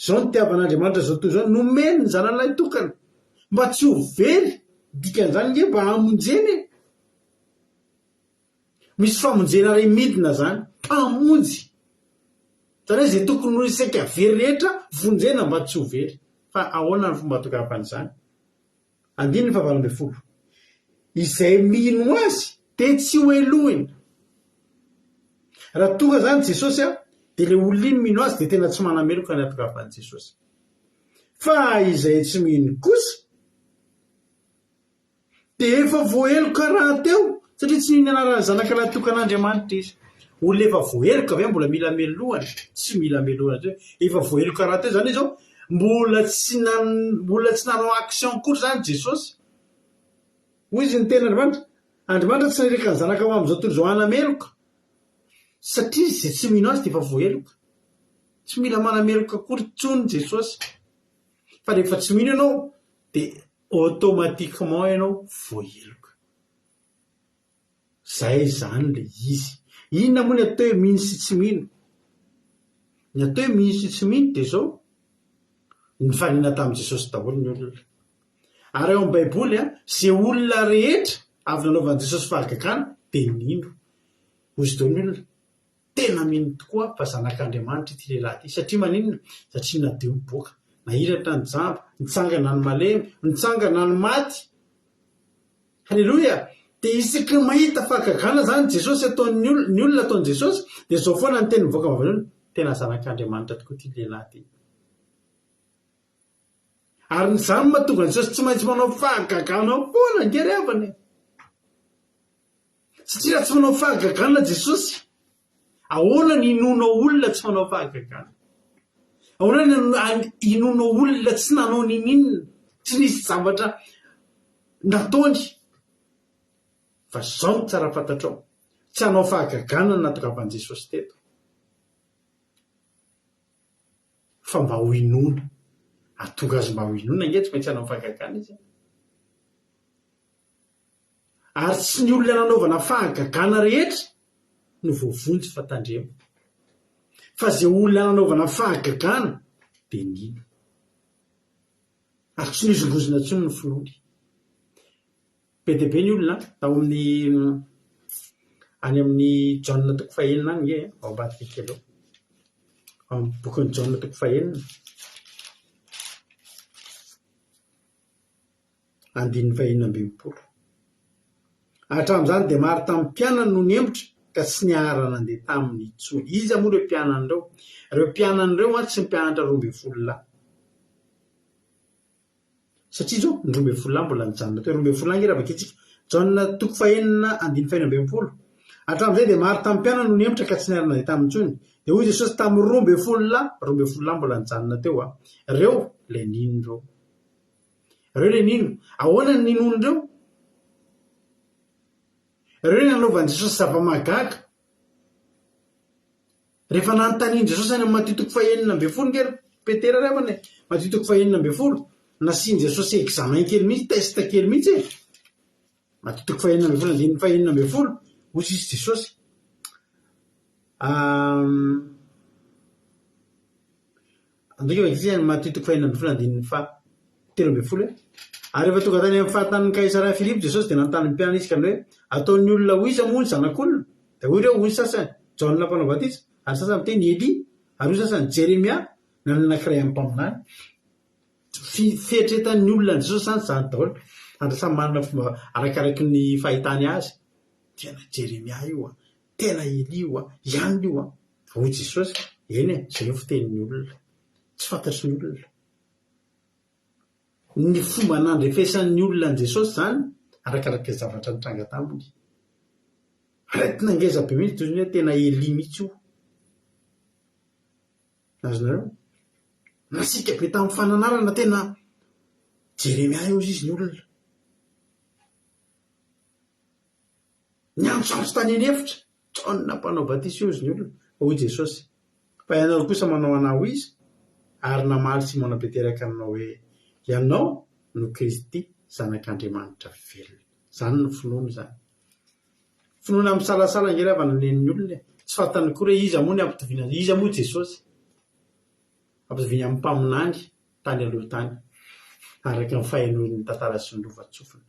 zao ny tiavan'Andriamanitra zao toy izao nomeny ny zanan'ilay tokana mba tsy ho very dikan'izany nge mba hamonjeny misy famonjena ray midina zany mpamonjy zany hoe zay tokony ho isaka very rehetra vonjena mba tsy ho very fa ahoana ny fomba atokafan'izany. 9:20 izay mino azy de tsy ho elohina. Raha tonga zany Jesosy de le olona iny mino azy de tena tsy manameloka ny atokafan'i Jesosy fa izay tsy mino kosa de efa voaheloka raha teo satria tsy niny anaran'ny zanaka tokan'Andriamanitra izy. Olona efa voaheloka ve mbola mila melohana tsy mila melohana efa voaheloka raha teo zany izy mbola tsy nanao action kory zany Jesosy. Hoy izy ny tenin'Andriamanitra Andriamanitra tsy naniraka ny zanaka ho amin'izao tontolo izao anameloka satria zay tsy mino azy de efa voaheloka tsy mila manameloka kory tsony Jesosy fa rehefa tsy mino ianao de automatiquement ianao voaheloka. Zay zany le izy. Inona moa ny atao hoe mino sy tsy mino? Ny atao hoe mino sy tsy mino de zao ny fanina tamin'i Jesosy daholo ny olona. Ary ao amin'ny Baiboly zay olona rehetra avy nanaovan'i Jesosy fahagagana de nino. Hozy dao ny olona tena mino tokoa fa zanak'Andriamanitra ity lehilahy ity satria maninona satria nadeo miboaka nahiratra ny jamba nitsangana ny malemy nitsangana ny maty. Halleloia. De isaky mahita fahagagana zany Jesosy ataon'ny olona ataon'i Jesosy de zao foana ny teny mivoaka mavana tena zanak'Andriamanitra tokoa ity lehilahy ity. Ary nyzany mahatonga Jesosy tsy maintsy manao fahagagana foana ngery havany satria raha tsy manao fahagagana Jesosy ahoana ny inonao olona tsy manao fahagagana? Ahoana ny inonao olona tsy nanao ninina tsy nisy zavatra nataony? Fa zao ny tsara fantatrao tsy hanao fahagagana ny natokafan'i Jesosy teto fa mba ho inona atonga azy mba ho inona nge tsy maintsy hanao fahagagana izy. Ary tsy ny olona nanaovana fahagagana rehetra no voavonjy fa tandremo fa zay olona nanaovana fahagagana de nino ary tsy nizongozona tsony ny finoany. Be dia be ny olona tao amin'ny any amin'ny Jaona toko fahaenina any nge ao ambadika kely ao amin'ny bokin'ny Jaona toko fahaenina andininy fahaenina ambinipolo hatramin'izany dia maro tamin'ny mpianany no niembotra ka tsy niara nandeha tamin'ny intsony. Iza moa ireo mpianan'ireo? Ireo mpianan'ireo tsy mpianatra 12 lahy satria zao ny 12 lahy mbola nijanona teo. 12 lahy nge raha baketsika Jaona toko fahaenina andininy fahaenina ambinipolo hatramin'izay dia maro tamin'ny mpianany no niembotra ka tsy niara nandeha tamin'ny intsony. Dia hoy Jesosy tamin'ny 12 lahy mbola nijanona teo ireo le ninondreo. Ireo le nino? Ahoana ny ninon'ireo? Ireo nanaovan'i Jesosy zava-mahagaga rehefa nanontaniany Jesosy any amin'ny Matthieu toko fahaenina ambinifolo nge Petera revany Matthieu toko fahaenina ambinifolo nasiany Jesosy examen kely mihitsy, test kely mihitsy Matthieu toko fahaenina ambinifolo andininy fahaenina ambinifolo hoy izy Jesosy andrika vakitsy Matthieu toko fahaenina ambinifolo andininy fahatelo ambinifolo ary rehefa tonga tany amin'ny fahataniny Kaisarea Filipo Jesosy dia nanontany ny mpianany izy ka hoe ataon'ny olona ho iza moa ny zanak'olona? Dia hoy ireo hoy ny sasany Jaona mpanao batisa, ary sasany miteny Elia, ary hoy sasany Jeremia na ny anankiray amin'ny mpaminany. Fieritreretan'ny olona ny Jesosy zany zany daholo ary samy manana fomba arakaraky ny fahitany azy. Tena Jeremia io tena Elia io ihany io hoy Jesosy eny zay io fitenin'ny olona tsy fantatry ny olona. Ny fomba nandrefesan'ny olona ny Jesosy zany arakaraky zavatra nitranga taminy. Retina ngeza be mihitsy toy ny hoe tena Elia mihitsy io. Azonareo nasika be tamin'ny fananarana tena Jeremia io izy ny olona. Ny antsoantso tany anefitra Jaona mpanao batisa io izy ny olona hoy Jesosy. Fa ianao kosa manao anahy izy ary namaly Simona Peteraka aminao hoe ianao no Kristy zanak'Andriamanitra velona. Zany no finoana zany. Finoana amin'ny salasala nge rehefa nanen'ny olona tsy fantany koa hoe iza moa ny ampitoviana iza moa Jesosy ampitoviana amin'ny mpaminany tany aloha tany araka ny fahainoan'ny tantara sy ny lovatsofina.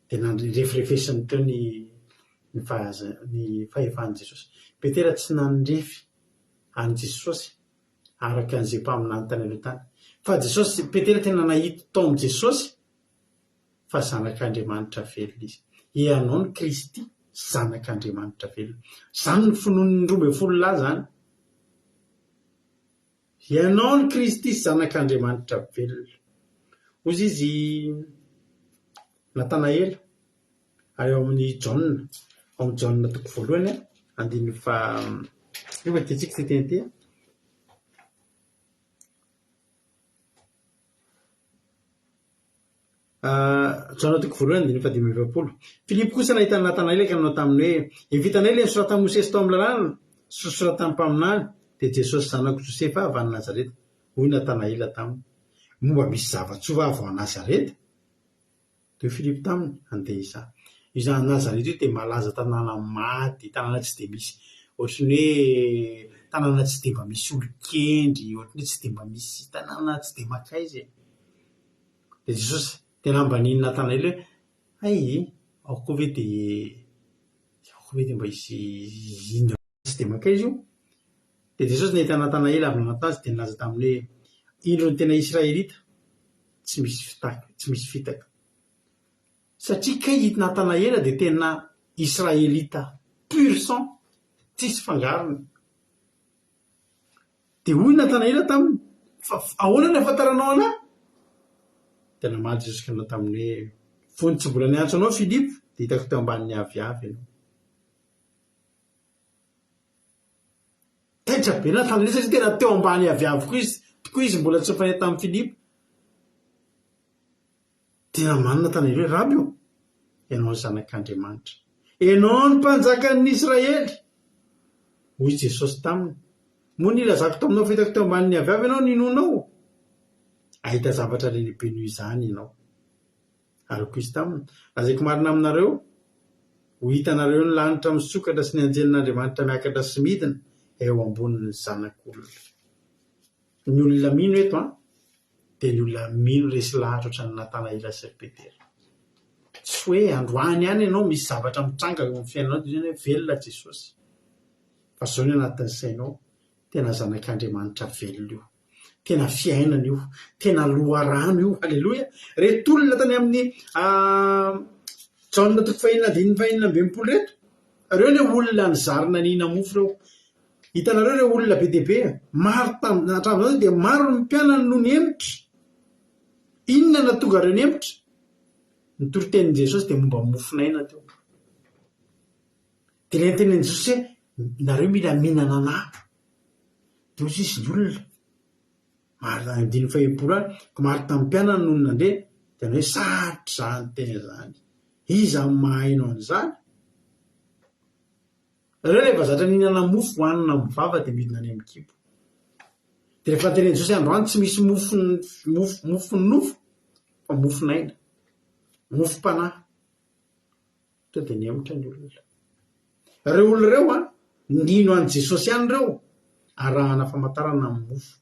Dia nandrefirefesiny teo ny fahefan'i Jesosy. Petera tsy nandrefy any Jesosy araka an'izay mpaminany tany aloha tany. Fa Jesosy Petera tena nahita tao amin'ny Jesosy fa zanak'Andriamanitra velona izy. Ianao ny Kristy zanak'Andriamanitra velona. Zany ny finoan'ny 12 lahy zany. Ianao ny Kristy zanak'Andriamanitra velona. Hoy izy Natanaela ary ao amin'ny Jaona, ao amin'ny Jaona toko voalohany andininy efa kitsika tetente Jaona toko voalohany andininy fahadimy amby efapolo. Filipo kosa nahitany Natanaela ka nanao taminy hoe hivitanay ilay nisoratan'i Mosesy tao amin'ny lalàna sy nisoratan'ny mpaminany dia Jesosy zanako Josefa avy any Nazareta. Hoy Natanaela taminy momba misy zava-tsova avy ao Nazareta. Dia Filipo taminy andeha izany. Io zany Nazareta io dia malaza tanàna maty, tanàna tsy dia misy ohatrany hoe tanàna tsy dia mba misy olon-kendry, ohatrany hoe tsy dia mba misy tanàna tsy dia makaizy. Dia Jesosy tena ambaniny Natanaela hoe ay ao koa ve dia mba hisy indra tsy dia makaizy io. Dia Jesosy nahita Natanaela avy nanantany azy dia nilaza taminy hoe indro ny tena Israelita tsy misy fitaka. Satria kay Natanaela dia tena Israelita pur sang, tsisy fangarony. Dia hoy Natanaela taminy ahoana ny ahafantaranao anahy? Tena maly Jesosy kanao taminy hoe fony tsy mbola niantso anao Filipo dia hitako teo ambanin'ny aviavy ianao. Taitra be Natanaela satria tena teo ambany aviavy tokoa izy mbola tsy mifanay tamin'ny Filipo. Tena manana Natanaela hoe Rabi ianao ny zanak'Andriamanitra, ianao ny mpanjakan'ny Israely. Hoy Jesosy taminy moa nilazako taminao fa hitako teo ambanin'ny aviavy ianao ninonao. Ahita zavatra lehibe noho izany ianao. Ary koa izy taminy lazaiko marina aminareo ho hitanareo ny lanitra misokatra sy ny anjelin'Andriamanitra miakatra sy midina eo ambonin'ny zanak'olona. Ny olona mino eto dia ny olona mino resy lahatra ohatran'ny Natanaela sy Petera. tsy hoe androany any ianao misy zavatra mitranga eo amin'ny fiainanao dia zany hoe velona Jesosy fa zao ny anatin'ny sainao tena zanak'Andriamanitra velona io, tena fiainana io, tena loharano io. Halleloia. Reto olona tany amin'ny Jaona 5:24 reto, reo le olona nizarina nihina mofo reo. Hitanareo reo olona be dia be, maro hatramin'izao dia maro ny mpianana no niemitra. Inona natonga reo niemitra? Ny toritenin'i Jesosy dia momba mofonaina teo. Dia ilay tenin'i Jesosy hoe nareo mila mihinana anahy. Dia hoy izy ny olona maro 5:20 ka maro tamin'ny mpianana no nandeha dia hoe sarotra izany tena izany, iza mahaino an'izany? Reo rehefa zatra nihinana mofo hohanina mivava dia midina any amin'ny kibo. Dia rehefa tenen'i Jesosy androany tsy misy mofo nofo fa mofonaina, mofom-panahy. Tonga dia niemitra ny olona. Reo olona reo nino an'i Jesosy ihany reo arahana famantarana amin'ny mofo.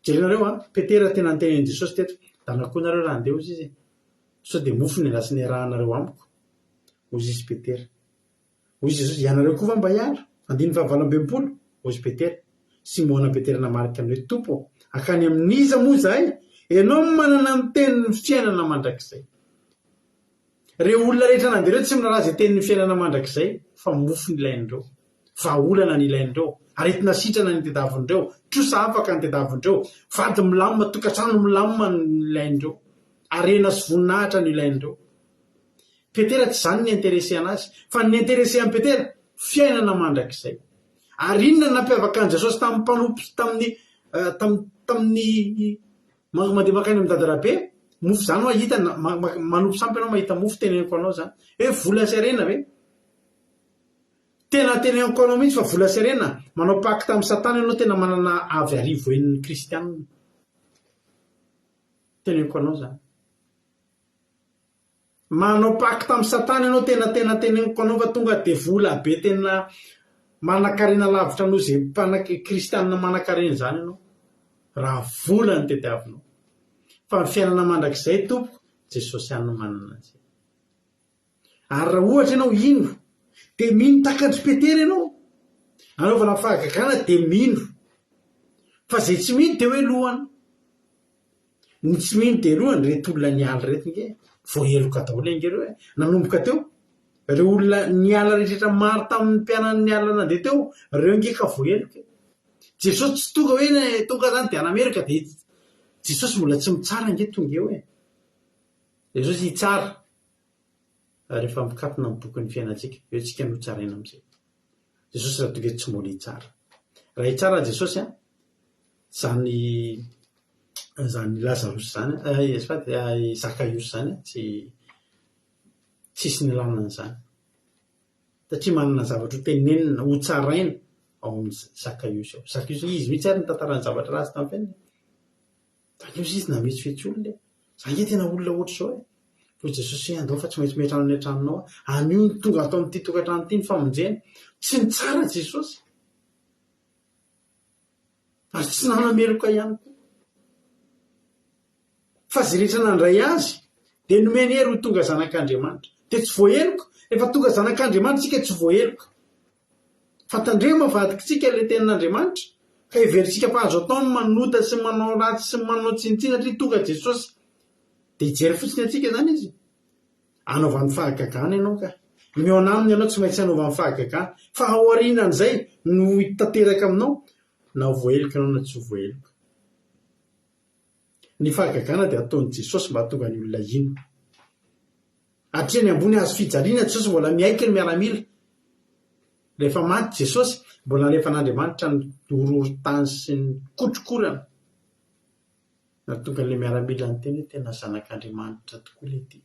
Jerenareo Petera tena nitenen'i Jesosy teto, danako nareo raha andeha hozy izy sao dia mofo ny lasa ny arahanareo amiko. Hozy izy Petera. Hozy Jesosy ianareo koa va mba hiara? 5:20 hozy Petera. Simona Petera namarika ny hoe tompo akany amin'iza moa zahay? Ianao manana ny tenin'ny fiainana mandrakizay. Reo olona rehetra nandeha reo tsy minaraha izay tenin'ny fiainana mandrakizay fa mofo ny ilain'ireo, vahaolana ny ilain'ireo, aretina sitrana ny tedavindreo, trosa afaka ny tedavindreo, vady milamina, tokantrano milamina ny ilain'ireo, arena sy voninahitra ny ilain'ireo. Petera tsy izany ny interese anazy fa ny interese an'i Petera fiainana mandrakizay. Ary inona nampiavaka an'i Jesosy tamin'ny mpanompo tamin'ny mandeha makany amin'ny dadarabe? Mofo izany ho ahita manompo sampy ianao mahita mofo teneniko anao izany hoe vola sy arena ve? Tena teneniko anao mihitsy fa vola sy arena. Manao pakta amin'ny Satana ianao tena manana avy arivo en'ny kristianina. Teneniko anao izany. Manao pakta amin'ny Satana ianao tena teneniko anao fa tonga dia vola be tena manan-karena lavitra noho izay kristianina manan-karena izany ianao. Raha vola ny tediavinao. Fa ny fiainana mandrakizay tompo Jesosy ihany no manana an'izay. Ary raha ohatra ianao ino dia mino takatry Petera ianao, anaovana fahagagana dia mino. Fa izay tsy mino dia hoe lohana. Ny tsy mino dia lohana. Reto olona niala reto nge voaheloka daholo ingereo nanomboka teo. Reo olona niala rehetra maro tamin'ny mpianana niala nandeha teo, reo nge ka voaheloka. Jesosy tsy tonga hoe tonga izany dia anamerika dia Jesosy mbola tsy mitsara nge tonga eo. Jesosy hitsara rehefa mikatona amin'ny bokin'ny fiainantsika, eo tsika no tsaraina amin'izay. Jesosy raha tonga tsy mbola hitsara. Raha hitsara Jesosy zany Lazarus zany, Zakaios zany tsisy nilalana an'izany. Satria manana zavatra ho tenenina, ho tsaraina ao amin'ny Zakaios ao. Zakaios izy mihitsy ary nitantarany zavatra ratsy tamin'ny fiainany. Zakaios izy nametsifetsy olona. Izany hoe tena olona ohatr' izao e. Fa Jesosy hoe andao fa tsy maintsy metrano ny antranonao. Anio ny tonga atao amin'ity tokantrano ity ny famonjena. Tsy nitsara Jesosy. Ary tsy nanameloka ihany koa. Fa izay rehetra nandray azy dia nomeny hery ho tonga zanak'Andriamanitra. Dia tsy voaheloka. Efa tonga zanak'Andriamanitra tsika tsy voaheloka. Fa tandremo avadika tsika ilay tenin'Andriamanitra. Ka heveritsika mpahazo atao ny manota sy manao ratsy sy manao tsinitsina satria tonga Jesosy. Dia hijery fotsiny atsika izany izy. Anaovan'ny fahagagana ianao ka. Mihaona aminy ianao tsy maintsy anaovan'ny fahagagana. Fa ao aorianan'izay no hitanteraka aminao na voaheloka ianao na tsy voaheloka. Ny fahagagana dia ataon'i Jesosy mba hatonga ny olona ino. Hatreny ambony hazo fijaliana Jesosy mbola miaiky ny miaramila. Rehefa maty Jesosy mbola alefa an'Andriamanitra ny horohorontany sy ny kotrokorana. Na tonga ilay miaramila ny teny hoe tena zanak'Andriamanitra tokoa ilay ity.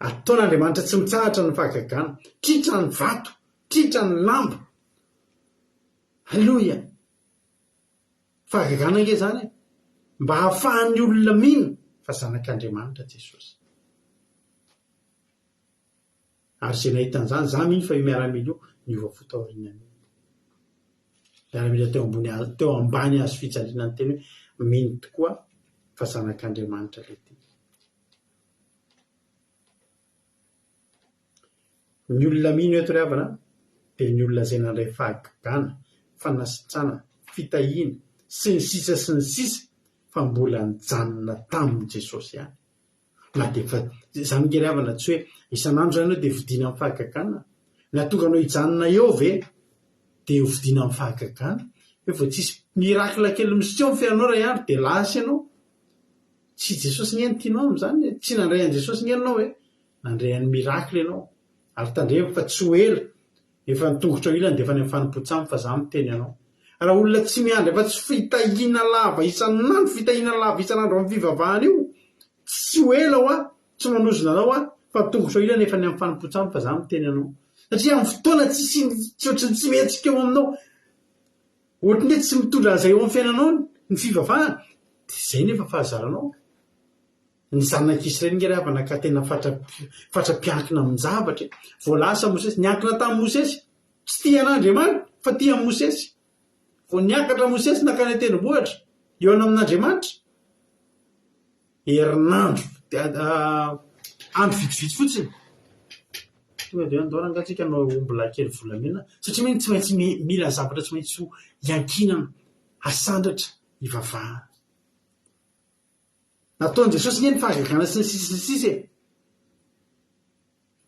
Ataon'Andriamanitra tsy mitsahatra ny fahagagana, tritra ny vato, tritra ny lamba. Halleloia. Fahagagana nge zany mba hahafahan'ny olona mino fa zanak'Andriamanitra Jesosy. Ary izay nahita an'izany, za mino fa io miaramila io niova fo tao aorianany. Miaramila teo ambany hazo fijaliana ny teny hoe mino tokoa fa zanak'Andriamanitra le ty. Ny olona mino eto ry havana dia ny olona izay nandray fahagagana, fanasitrana, fitahiana sy ny sisa fa mbola nijanona tamin'i Jesosy ihany. Na dia fa izany ry havana tsy hoe isan'andro zany hoe dia vidiana amin'ny fahagagana. Na tonga anao hijanona eo ve dia ho vidiana amin'ny fahagagana. Efa tsisy mirakla kely miseho amin'ny fiainanao ray andro dia lasa ianao. Tsy Jesosy ny hainy tianao amin'izany, tsy nandray an'i Jesosy ny hainao hoe nandray an'ny mirakla ianao. Ary tandremo fa tsy ho ela, efa nitongotra ao ilany dia efa ny amin'ny fanompoan-tsamy fa za miteny anao. Raha olona tsy miandry efa tsy fitahiana lava isan'andro, fitahiana lava isan'andro amin'ny fivavahana io, tsy ho ela ho tsy manozona anao fa nitongotra ao ilany efa ny amin'ny fanompoan-tsamy fa za miteny anao. Satria amin'ny fotoana ohatrany tsy mihetsika eo aminao, ohatrany hoe tsy mitondra an'izay eo amin'ny fiainanao ny fivavahana, dia izay nefa fahazaranao. Ny zanak'Israely ny havana ka tena fatra-piankina amin'ny zavatra. Voalasa Mosesy, niankina tamin'ny Mosesy, tsy tia an'Andriamanitra fa tia amin'ny Mosesy. Vao niakatra Mosesy nakany tendrombohitra, eo amin'Andriamanitra. Herinandro, andro vitsivitsy fotsiny. Tonga dia andao rangatsika anao ombola kely volamena, satria tsy maintsy mila zavatra, tsy maintsy ho iankinana, hasandratra, hivavahana. Nataon'i Jesosy ny fahagagana sy ny sisa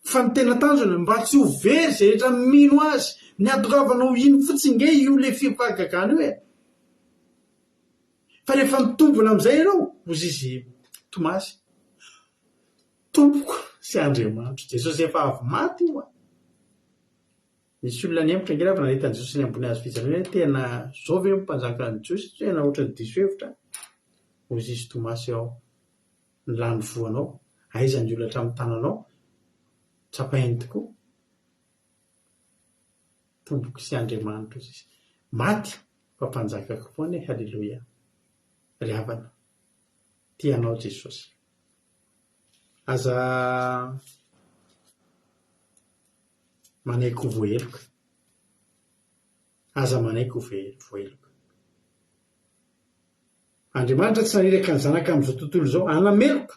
fa ny tena tanjona mba tsy ho very izay rehetra mino azy, ny adoravanao ino fotsiny nge io le fahagagana io e. Fa rehefa mitombona amin'izay ianao, hozy izy Tomasy, tompoko sy Andriamanitra, Jesosy efa avy maty io a. Nisy olona ny empotra nge avy nahitan'i Jesosy ny ambony hazo fijaliana hoe tena zao ve mpanjaka ny Jiosy, tena ohatrany diso hevitra. Hozy izy Tomasy ao, ny lany voanao, aiza ny olatra amin'ny tananao, tsapainy tokoa. Tompoko sy Andriamanitra izy. Maty, fa mpanjaka koa ny halleloia. Ry havana, tianao Jesosy. Aza manaiky ho voaheloka. Aza manaiky ho voaheloka. Andriamanitra tsy naniraka ny zanaka amin'izao tontolo izao, anameloka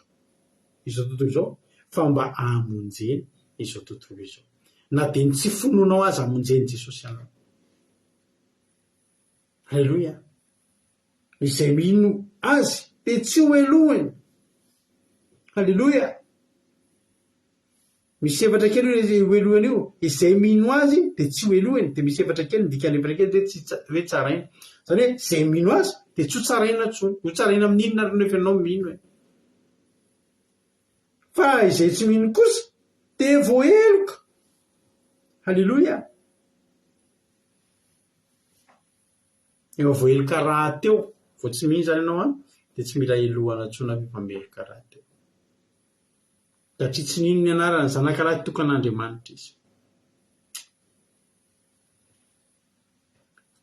izao tontolo izao, fa mba hamonjeny izao tontolo izao. Na dia ny tsy fononao aza hamonjeny Jesosy anao. Halleloia. Izay mino azy dia tsy ho elohany. Halleloia. Misy efatra kely ho elohany io, izay mino azy dia tsy ho elohany, dia misy efatra kely midika efatra kely hoe tsaraina. Zany hoe izay mino azy dia tsy ho tsaraina intsony, ho tsaraina amin'ny inona ary nefa ianao mino e. Fa izay tsy mino kosa dia voaheloka. Halleloia. Eo voaheloka raha teo, vao tsy mino zany ianao dia tsy mila elohana intsony fa mameloka raha teo. Satria tsy nino ny anarana zanakaraha tokan'Andriamanitra izy.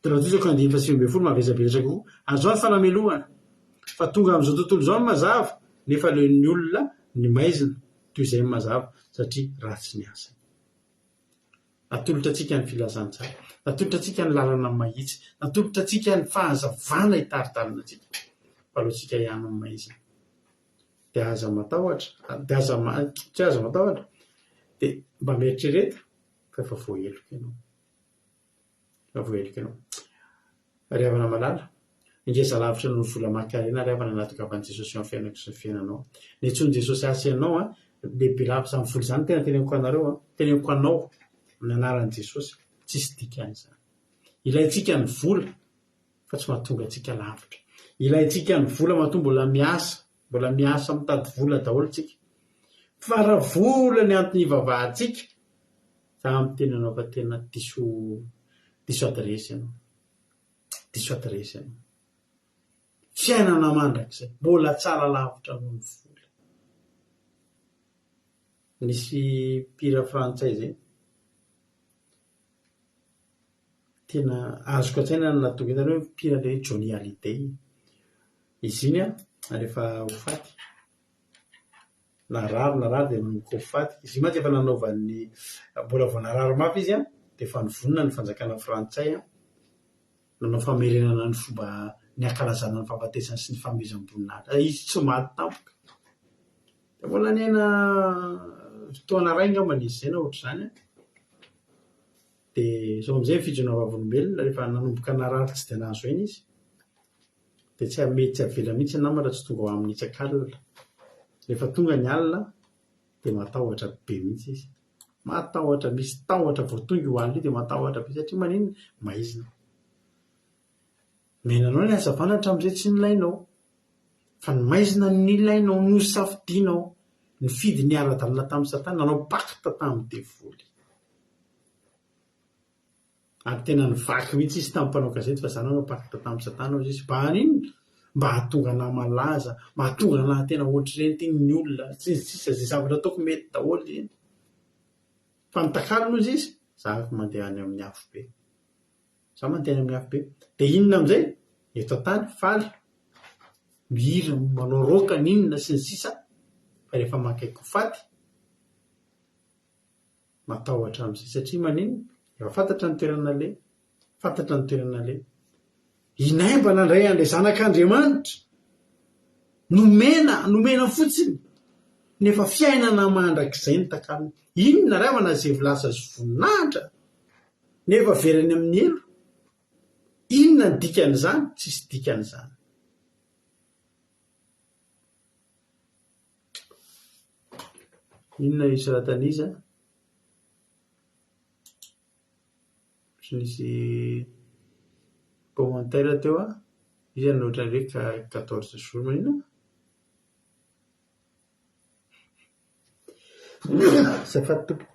Tolatoizako andiny fa 9 mavezavezatra koa. Azo ny fanamelohana. Fa tonga amin'izao tontolo izao mazava, nefa ny olona ny maizina toy izay mazava satria ratsy ny asa. Atolotra antsika ny filazantsara, atolotra antsika ny lalana mahitsy, atolotra antsika ny fahazavana hitaritarina antsika. Paloantsika ihany amin'ny maizina. Dia aza matahotra, dia tsy aza matahotra, dia mba mieritrereta fa efa voaheloka ianao. Efa voaheloka ianao. Ry havana malala, ingeza lavitra noho ny vola makarena, ry havana natokavan'i Jesosy eo amin'ny fiainako sy ny fiainanao. Ny antsoin'i Jesosy asa ianao lehibe lavitra amin'ny vola izany tena teneniko anareo, teneniko anao amin'ny anaran'i Jesosy, tsisy dikan'izany. Ilaintsika ny vola fa tsy mahatonga antsika lavitra. Ilaintsika ny vola mahatonga mbola miasa mitady vola daholo tsika. Fa raha vola ny antony hivavahantsika, za amin'ny tenanao fa tena diso adresy ianao. Diso adresy ianao. Fiainana mandrakizay, mbola tsara lavitra noho ny vola. Nisy mpihira frantsay zay, tena azoko atsaina ny natonga tany hoe mpihira ilay Johnny Hallyday. Izy iny rehefa ho faty, narary dia manomboka ho faty. Izy mantsy efa nanaovan'ny mbola vao narary mafy izy dia efa nivonona ny fanjakana frantsay nanao famerenana ny fomba ny ankalazana ny fahafatesany sy ny famezam-boninahitra izy tsy maty tampoka de mbola nena fotoana ray ngambany izy zay na ohatr' zany de zao am'izay fijona vavolombelona rehefa nanomboka nararika tsy de nahazo eny izy de tsy mety tsy avela mihitsy namana tsy tonga ao amin'ny itsakalina rehefa tonga ny alina de matahotra be mihitsy izy matahotra misy tahotra vao tonga io alina io de matahotra be satria maninona maizina menanao ny hazavana hatram'izay tsy nilainao fa ny maizina ny ilainao no safidinao ny fidy ny ara-dalina tamin'ny satana nanao pakta tamin'ny devoly ary tena nivaky mihitsy izy tamin'ny mpanao gazety fa zany nanao pakta tamin'ny satana izy mba haninona mba hahatonga na malaza mba hahatonga na tena ohatr'ireny teny ny olona sisa zay zavatra ataoko mety daholo iny fa nitakalino izy izy zahako mandeha any amin'ny afo be za mandeha any amin'ny afo be de inona am'izay eto tany faly mihira manao roka ny inona sy ny sisa fa rehefa makaiko faty matahotra am'izay satria maninona efa fantatra ny toerana le fantatra ny toerana le inaimba nandray an'ilay zanak'Andriamanitra nomena fotsiny nefa fiainana mandrak'izay ny takalina inona ravana zay volasa zy voninahitra nefa verany amin'ny elo inona ny dikan'izany tsisy dikan'izany inona isy rataniza sy nisy commentaire teo izy any ohatran'ny hoe 14 jours manina zafady tompo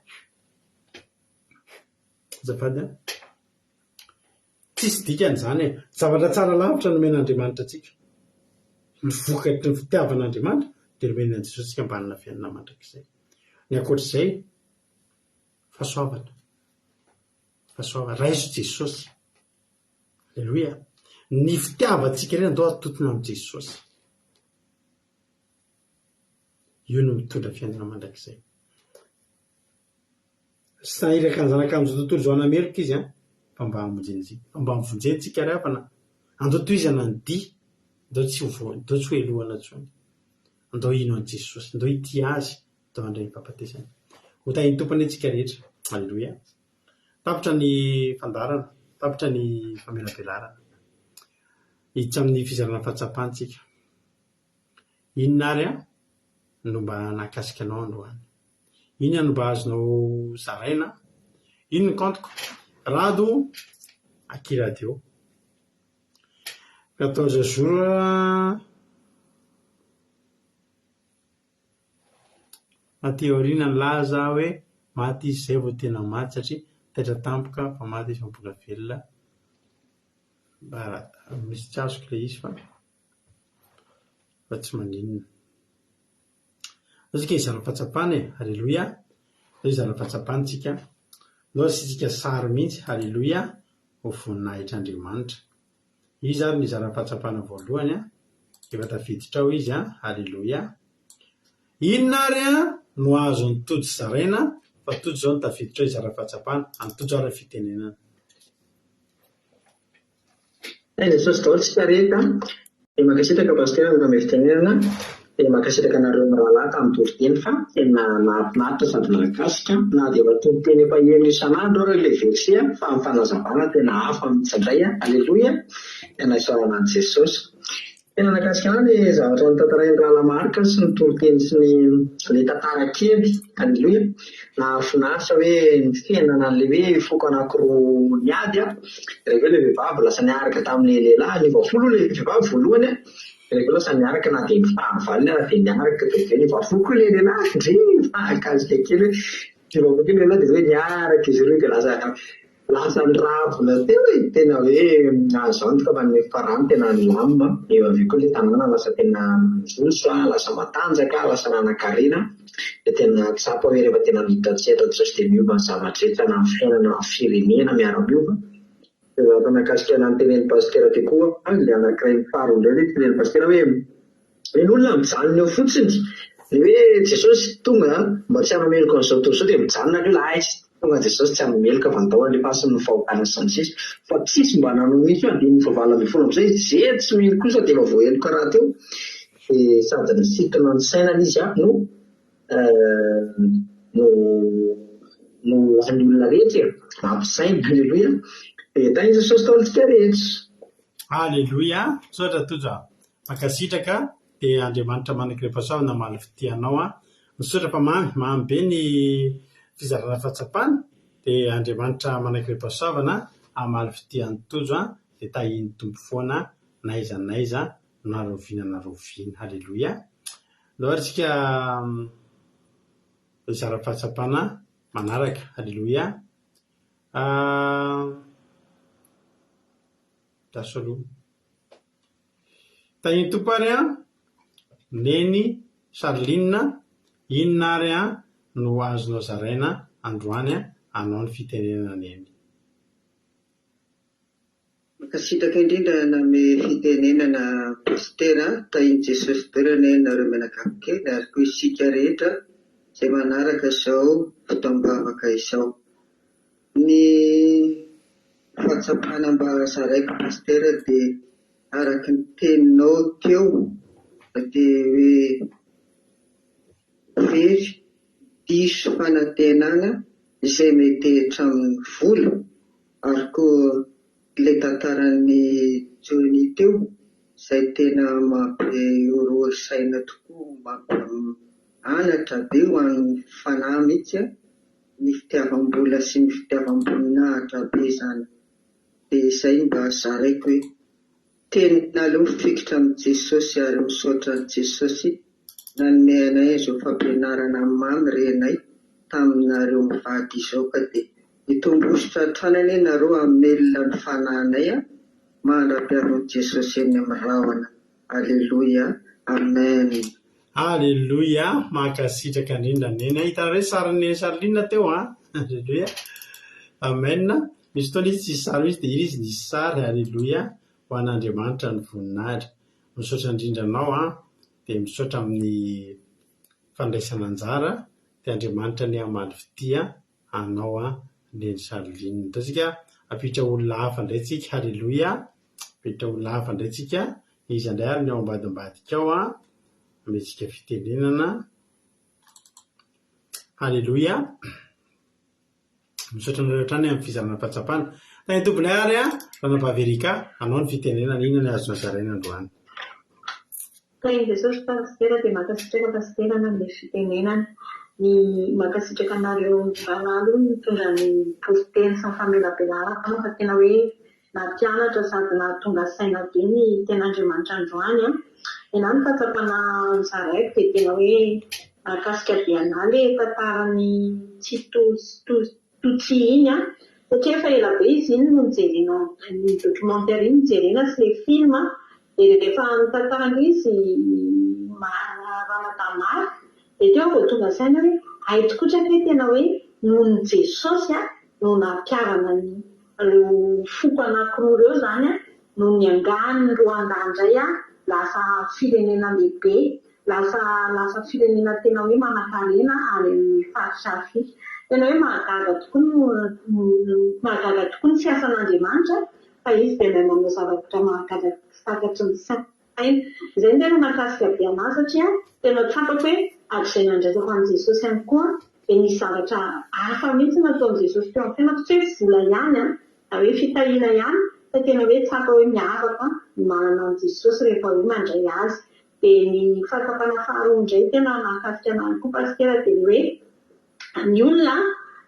zafady tsisy dikan'izany zavatra tsara lavitra nomen'Andriamanitra atsika ny vokatry ny fitiavan'Andriamanitra de nomena an'i Jesosy tsika mbanina fiainana mandrak'izay ny akoatr'izay fahasoavana raiso Jesosy alleloia ny fitiavantsika ireny andao atotona amin'i Jesosy io no mitondra fiainana mandrak'izay sahiraka ny zanakan'izao tontolo zao anamerika izy fa mba mivonjentsika ry havana andao toizana ny dia andao tsy ho elohana tsony andao ino an'i Jesosy andao ity azy andao andray ny fahafatesany ho tahiny tompony antsika rehetra alleloia tapitra ny fandarana tapitra ny famelabelarana hiditra amin'ny fizarana fahatsapantsika inona ary no mba nahakasika anao androany inona no mba azonao zaraina ino ny kantoko rado akiradio 14 jours ateorina ny laza hoe maty izy zay vao tena maty satria taitra tampoka fa maty izy mambola velona misy tsy azoko le izy fa tsy maninona asika izara fahatsapana halleloia izara fahatsapantsika no sitsika sary mihitsy halleloia ho voninahitry'Andriamanitra izy ary ny izara fahatsapana voalohany efa tafiditra ao izy halleloia inona ary no azo ny tojo zaraina fa tojo zao ny tafiditra ao izara fahatsapana antojo ara fitenenana
Jesosy daholo tsika rehetra de makasitraka pastera amin'ny fitenenana de makasitraka anareo mirahalahy tamin'ny toriteny fa tena mahafinaritra sady mahakasika na dia efa toriteny efa eno isan'andro ary ilay verset fa amin'ny fanazavana tena hafa mitsandray alleloia tena isaorana an'i Jesosy tena nakasika ana ny zavatra nitantarain'ny rahalamarika sy ny toriteny sy ny tantara kely alleloia nahafinaritra hoe ny fiainana an'ilay hoe foko anankiroa niady rehefa ilay vehivavy lasa niaraka tamin'ny lehilahy ny vaofolo ilay vehivavy voalohany rehefa lasa niaraka na dia mifahavaliny na dia niaraka dia ny vafoko ilay lehilahy ndre mahakasika kely hoe ny vafoko ilay lehilahy dia hoe niaraka izy ireo dia lasa niravina teo hoe tena hoe azo antoka fa ny farany tena nilamina eo avy koa ilay tanàna lasa tena voso lasa matanjaka lasa nanan-karena dia tena tsapa hoe rehefa tena miditra tsy eto Jesosy dia miova ny zavatra na fiainana firenena miara-miova dia nakasika na nytenen'ny pastera ty koa ilay anankiray faharoa indray ilay tenen'ny pastera hoe ny olona mijanona eo fotsiny ny hoe Jesosy tonga mba tsy hanameloko an'izao tontolo izao dia mijanona ilay lahy tonga Jesosy tsy hameloka vandao le pasiny fahokana sy ny sisa fa tsisy mba nanao mihitsy dia ny fahavala ambin'ny folo am'izay zety tsy mino kosa dia efa voaheloka raha teo sady nisintona ny sainany izy no any olona rehetra mampisaina. Aleloia. Dia tany Jesosy taontsika rehetra.
Aleloia. Sotra toja mankasitraka dia Andriamanitra manankirepasaona maly fitianao misotra fa mamy be ny fizarana fahatsapana dia Andriamanitra manankirepasaona amaly fitian'ny tojo dia tahiny tompo foana naiza naroviana. Aleloia. Lohatsika fizarana fahatsapana manaraka. Aleloia. Tahiny tompo ary neny Sarlina inona ary no azonao zaraina androany anao ny fitenenana neny.
Makasitraka indrindra name fitenenana pastera tahiny Jesosy toerana nareo menakapokely ary koa isika rehetra izay manaraka izao fotoam-bavaka izao. Ny fahatsapana mba zaraiko pastera dia araky ny teninao teo dia hoe very diso fanantenana izay mety hatramin'ny vola ary koa ilay tantaran'ny Jony teo izay tena mampiorory saina tokoa, mampianatra be ho an'ny fanahy mihitsy ny fitiavam-bola sy ny fitiavam-boninahitra be izany. Dia izay mba zaraiko hoe tena aloha mifikitra amin'ny Jesosy ary misaotra ny Jesosy nanome anay izao fampianarana mamy renay taminareo mivady izao ka dia hitombositra hatranany nareo hamelona ny fanahinay mandra-piaron'i Jesosy eny amin'ny rahona. Aleloia. Amen.
Aleloia. Mankasitraka indrindra neny hitanareo sarin'ny Sarlina teo Aleloia. Amen. Misy fotoana izy tsy sary izy dia izy nisy sary. Aleloia. Ho an'Andriamanitra ny voninahitra. Misaotra indrindra anao dia misaotra amin'ny fandraisana anjara dia Andriamanitra ny amaly fitia anao neny Sarlina. Tatsika apitra olona hafa indray tsika. Aleloia. Apitra olona hafa indray tsika. Izy indray ary ny ao ambadimbadika ao metsika fitenenana. Aleloia. Misaotra nareo trany amin'ny fizarana fahatsapana. Tany tompony ary Ranampahaverika anao ny fitenenana inona ny azona zaraina androany.
Tahiny Jesosy pastera dia mankasitraka pastera amin'ny fitenenana ny mankasitraka anareo mivalalo mitondra ny posteny sy ny famelabelarana fa tena hoe nampianatra sady nahatonga saina be ny ten'Andriamanitra androany ianao ny fahatsapana zaraiko dia tena hoe mahakasika bianaly tantarany tsy totsy iny satria efa ela be izy iny no mijerena ny documentaire iny mijerena sy le film dia rehefa nitantarana izy ramadamary dia teo vao tonga saina hoe aitokotraka hoe tena hoe noho ny Jesosy no nampiarana ireo foko anankiroa ireo zany no niangany Rwanda indray lasa firenena lehibe, lasa firenena tena hoe manan-karena ary faritra Afrika. Tena hoe mahagaga tokoa ny siasan'Andriamanitra fa izy dia mahay manao zavatra mahagaga sakatry ny saina. Izay tena mahakasika be anazy satria tena tsapako hoe atr'izay nandraisako an'i Jesosy ihany koa dia nisy zavatra hafa mihitsy nataon'i Jesosy teo amin'ny fiainako tsy hoe vola ihany hoe fitahiana ihany fa tena hoe tsapa hoe miavaka ny manana an'i Jesosy rehefa hoe mandray azy. Dia ny fahatsapana faharoa indray tena mahakasika anazy koa pastera dia hoe ny olona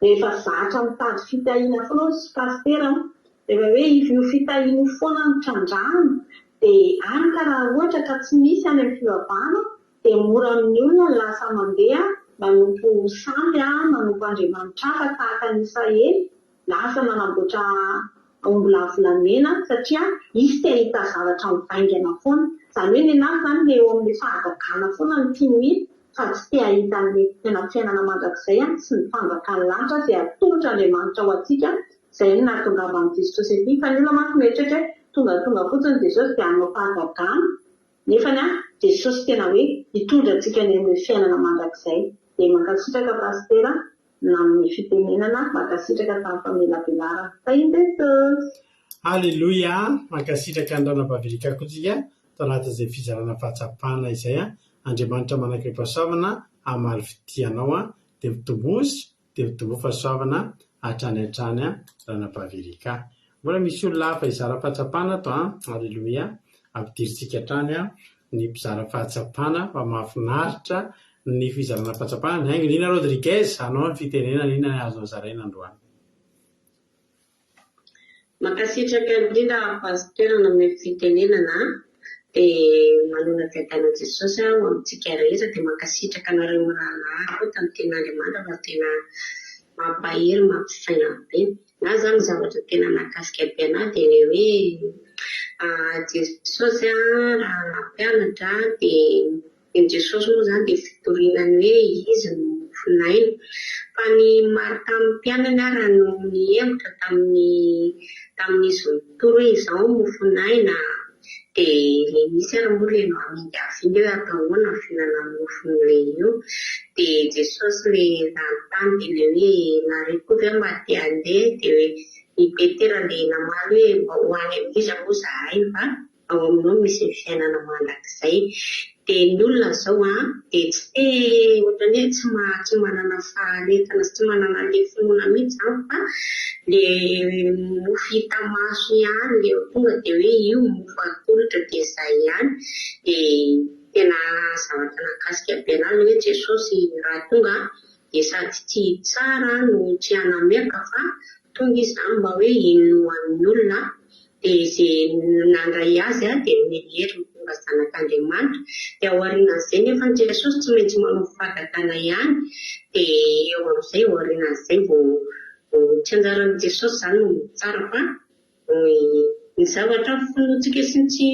rehefa zatra mitady fitahiana foana sy pastera rehefa hoe io fitahiana foana ny trandrahana dia any ka raha ohatra ka tsy misy any amin'ny fivavahana dia mora amin'ny olona lasa mandeha manompo samby manompo Andriamanitra hafa tahaka ny Israely lasa manamboatra ombilavolamena satria izy te hahita zavatra mivaingana foana. Izany hoe ny anazy zany le eo amin'ny fahagagana foana ny tiany hita fa tsy te hahita ny tena fiainana mandrakizay sy ny fanjakany lanitra izay atolotra Andriamanitra ho antsika. Izay no nahatongava an'i Jesosy ety. Fa ny olona manko mieritreritra hoe tonga fotsiny Jesosy dia hanao fahagagana nefany Jesosy tena hoe hitondra antsika ny amin'ny fiainana mandrakizay. Dia mankasitraka pastera
na amin'ny fitenenana mankasitraka tamin'ny famelabelarana. Fahiny Jesosy.
Alleluia, mankasitraka ny ranam-bavirika kotsika tao anatin'izay fizarana fahatsapana izay Andriamanitra manankiram-pahasoavana hamaly fitianao dia mitombozy dia mitombo fahasoavana hatrany hatrany ranam-bavirika. Mbola misy olona hafa izara fahatsapana to alleluia, ampidirintsika hatrany ny mpizara fahatsapana fa mahafinaritra ny fizarana fahatsapana. Ny haingo Nina Rodriguez, anao ny fitenenana inona azonao zaraina androany.
Mankasitraka indrindra pasterana amin'ny fitenenana dia manona fiadanao Jesosy ho amintsika rehetra dia mankasitraka anareo mirahalahy tamin'ny ten'Andriamanitra fa tena mampahery mampisaina be. Na zany zavatra tena nakasika be anahy dia ny hoe Jesosy raha nampianatra dia Jesosy moa zany dia fitorinany hoe izy no finaina. Fa ny maro tamin'ny mpianany raha no nihevitra tamin'izy nitoro hoe izao mofinaina dia misy ary moa ilay no amidy avidy hoe atao ahoana ny fihinanany mofon'ilay io. Dia Jesosy ilay nanontany dia ilay hoe nareo koa ve mba te handeha dia hoe ny Petera ilay namaly hoe mba ho any amin'izy moa zahay fa ao aminao misy fiainana mandrakizay. Dia ny olona zao dia tsy ohatrany hoe tsy manana faharetana sy tsy manana le finoana mihitsy fa le mofo hita maso ihany le tonga dia hoe io mofo atolotra dia izay ihany. Dia tena zavatra nakasika be anazy hoe Jesosy raha tonga dia sady tsy tsara no tsy hanameka fa tonga izy zany mba hoe inoan'ny olona dia izay nandray azy dia mihery tonga zanak'Andriamanitra. Dia ao aorianan'izay nefa Jesosy tsy maintsy manao fahagatana ihany dia eo amin'izay ao aorianan'izay vao tsy anjaran'i Jesosy zany no tsara fa ny zavatra finoantsika sy tsy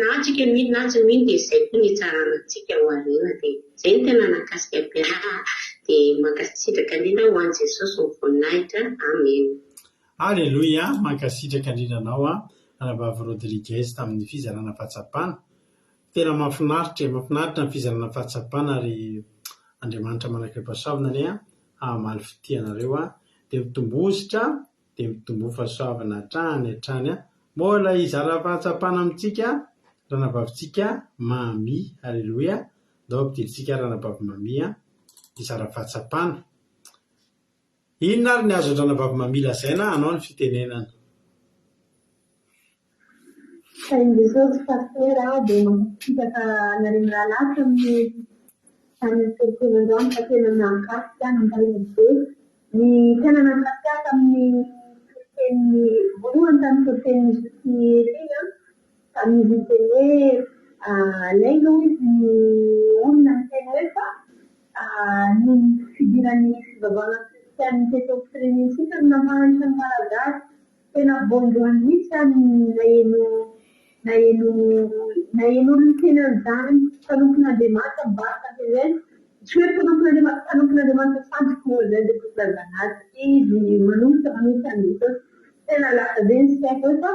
natsika miny na tsy miny dia izay koa ny tsaranantsika ao aoriana. Dia izay no tena nakasika be dia mankasitraka indrindra ho an'i Jesosy ny voninahitra. Amen.
Alleluia, mankasitraka indrindra anao Ranavavy Rodriguez tamin'ny fizarana fahatsapana. Tena mahafinaritra ny fizarana fahatsapana ary Andriamanitra manankiram-pahasoavana ny hamaly fitianareo dia mitombositra dia mitombo fahasoavana hatrany. Mbola hizara fahatsapana amintsika ranavavitsika Mami. Alleluia, dao ampidirintsika ranavavy Mami hizara fahatsapana. Inona ary ny azo ranavavy Mami lazaina anao ny fitenenana?
Saingy Jesosy pastera dia mankasitraka nareo rahalahy tamin'ny torotoronandroany fa tena nankasika nampalahelo be. Ny tena nankasika tamin'ny toriteny voalohany tamin'ny toriteny Zosia tamin'izy miteny hoe alaina izy ny olona miteny hoe fa ny fidiran'ny fivavahana kristiany teto amin'ny firenensika no nampahantra ny malagasy. Tena voanjoany mihitsy naheno olona teny an'izany tanompon'Andriamanitra mibata izay tsy hoe tanompon'Andriamanitra fantoko moa izay dia filazana azy izy manomboka ny Jesosy. Tena lasa be ny saiko hoe fa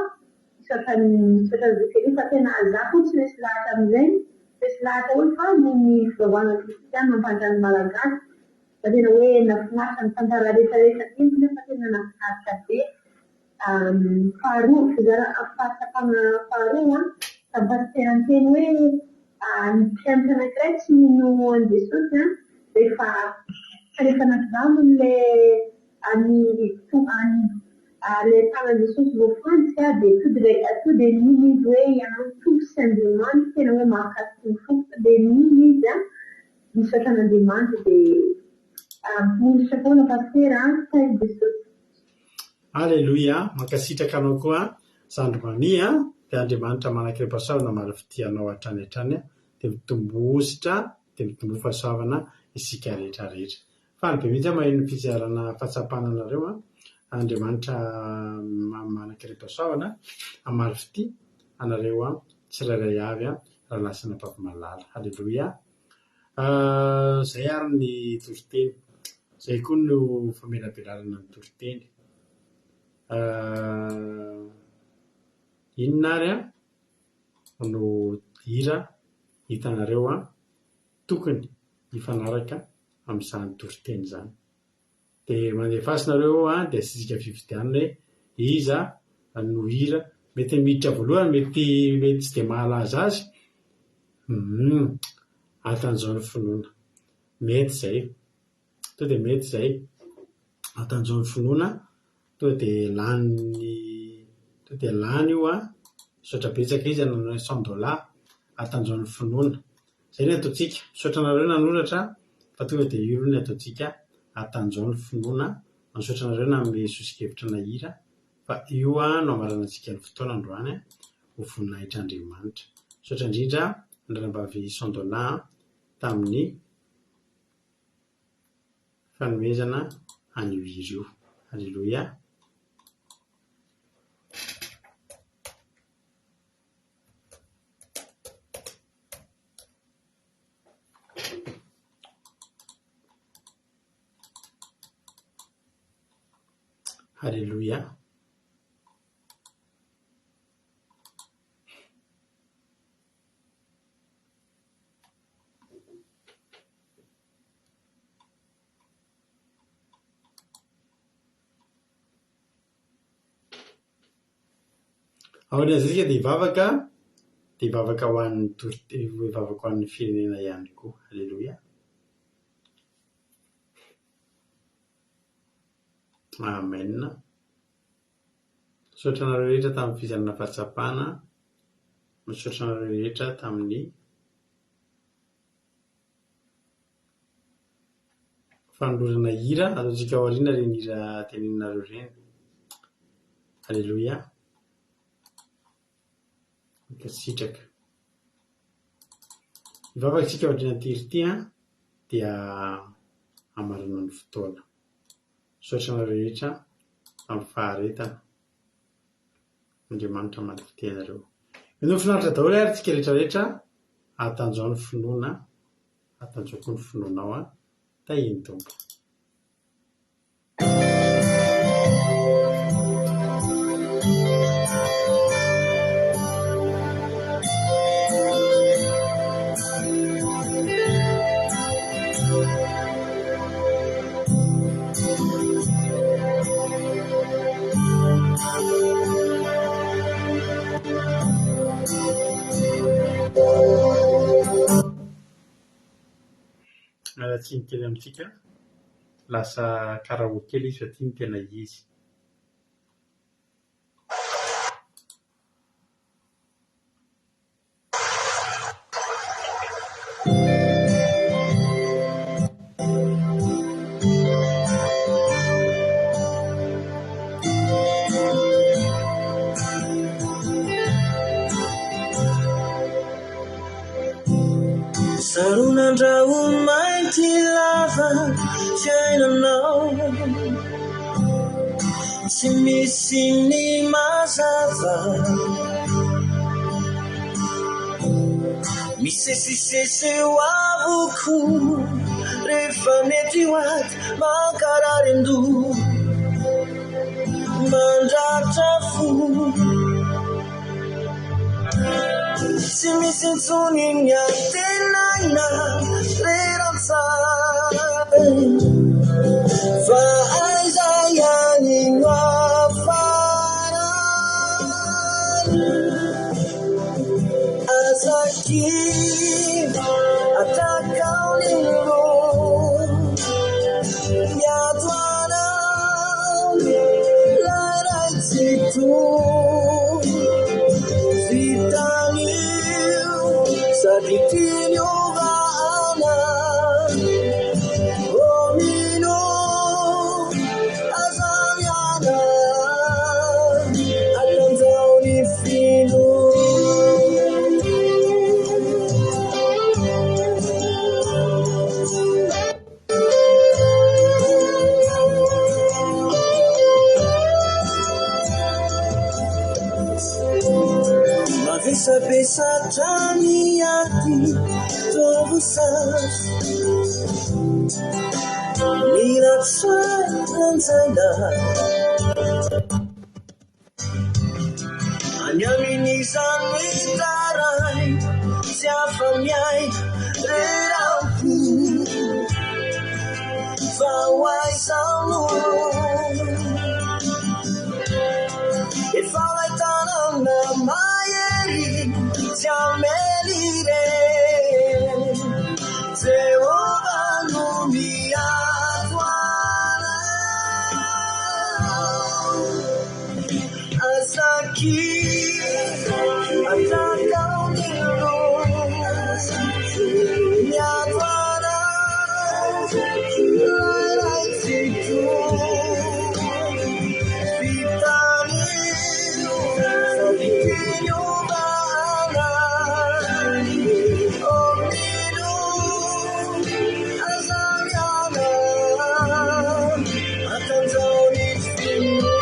misaotra Zokery fa tena azaho tsy misy lahatra amin'izay misy lahatra hoe fa ny fivavahana kristiany mampandra ny malagasy. Fa tena hoe nafinaritra ny tantara rehetrarehetra iny nefa tena nafinaritra be. Faharoa fizara fahatsapana faharoa tampastera ny teny hoe ny mpianatra anankiray tsy mino an'i Jesosy rehefa nankizano le tanan Jesosy voafantsika dia to dia mino izy hoe ianao tompo sy Andriamanitra. Tena hoe mahakasiky ny foko dia mino izy misaotra an'Andriamanitra dia minisitra foana pastera saingy Jesosy.
Alleluia, mankasitraka anao koa Zandry Mami dia Andriamanitra manankiram-pahasoavana hamaly fitianao hatrany dia mitombositra dia mitombo fahasoavana isika rehetrarehetra. Faly be mihitsy maheno ny fizarana fahatsapana anareo Andriamanitra manankiram-pahasoavana hamaly fity anareo tsirairay avy rahalahy sy anavavy malala. Alleluia. Zay ary ny toriteny, zay koa no famelabelarana ny toriteny. Inona ary no hira hitanareo tokony hifanaraka amin'izany toriteny zany. Dia mandefasynareo dia sisika fividianana hoe iza no hira mety miditra voalohany mety tsy dia mahalaza azy atanjao ny finoana mety zay to dia mety zay atanjao ny finoana to dia lany io misaotra betsaka izy nanao $100 atanjao ny finoana zay ny ataontsika misaotra nareo nanoratra fa tonga dia io ny ataontsika atanjao ny finoana misaotra nareo na misosokevitra na hira fa io no amaranantsika ny fotoana androany ho voninahitra Andriamanitra. Misaotra indrindra andranambavy $100 tamin'ny fanomezana anio hira io. Halleluia. Halleluia. Ao an'izay dia hivavaka ho an'ny firenena ihany koa. Halleluia. Amen. Misaotra nareo rehetra tamin'ny fijanona fahatsapana, misaotra nareo rehetra tamin'ny fanolorana hira ataontsika ao aoriana reny hira teneninareo reny. Halleluia. Sitraka hivavaka tsika ao aoriana ity dia amarana ny fotoana. Misaotra nareo rehetra amin'ny faharetana. Andriamanitra maty anareo. Mino finaritra daholo ary tsika rehetrarehetra atanjao ny finoana, atanjaoko ny finoanao tahiny tompo. Tsiny kely amintsika lasa karaoke kely izy fa ity ny tena izy.
Sarunandrao mainty lava fiainanao, tsy misy ny mazava, misesisese ho avoko rehefa mety ho aty mankararendo mandratra fo. Tsy misy intsony ny antenana rerantsara fa aiza ihany no afarany. Azakiva atakaony ro miatoanao laraitsito Saditino vana Omino Azamiana Alanzauni fino Mavesa trani ati tobusas Miratsaranzaina Anyaminizany tarai Siafamiai rerauku waizano efa laitanana mahery tsy amelire Jehova no miatoana azaki atakaonilo miatoana lailaitsitu vitanilo sabikinyobana omilo azamiana atanzaoni fino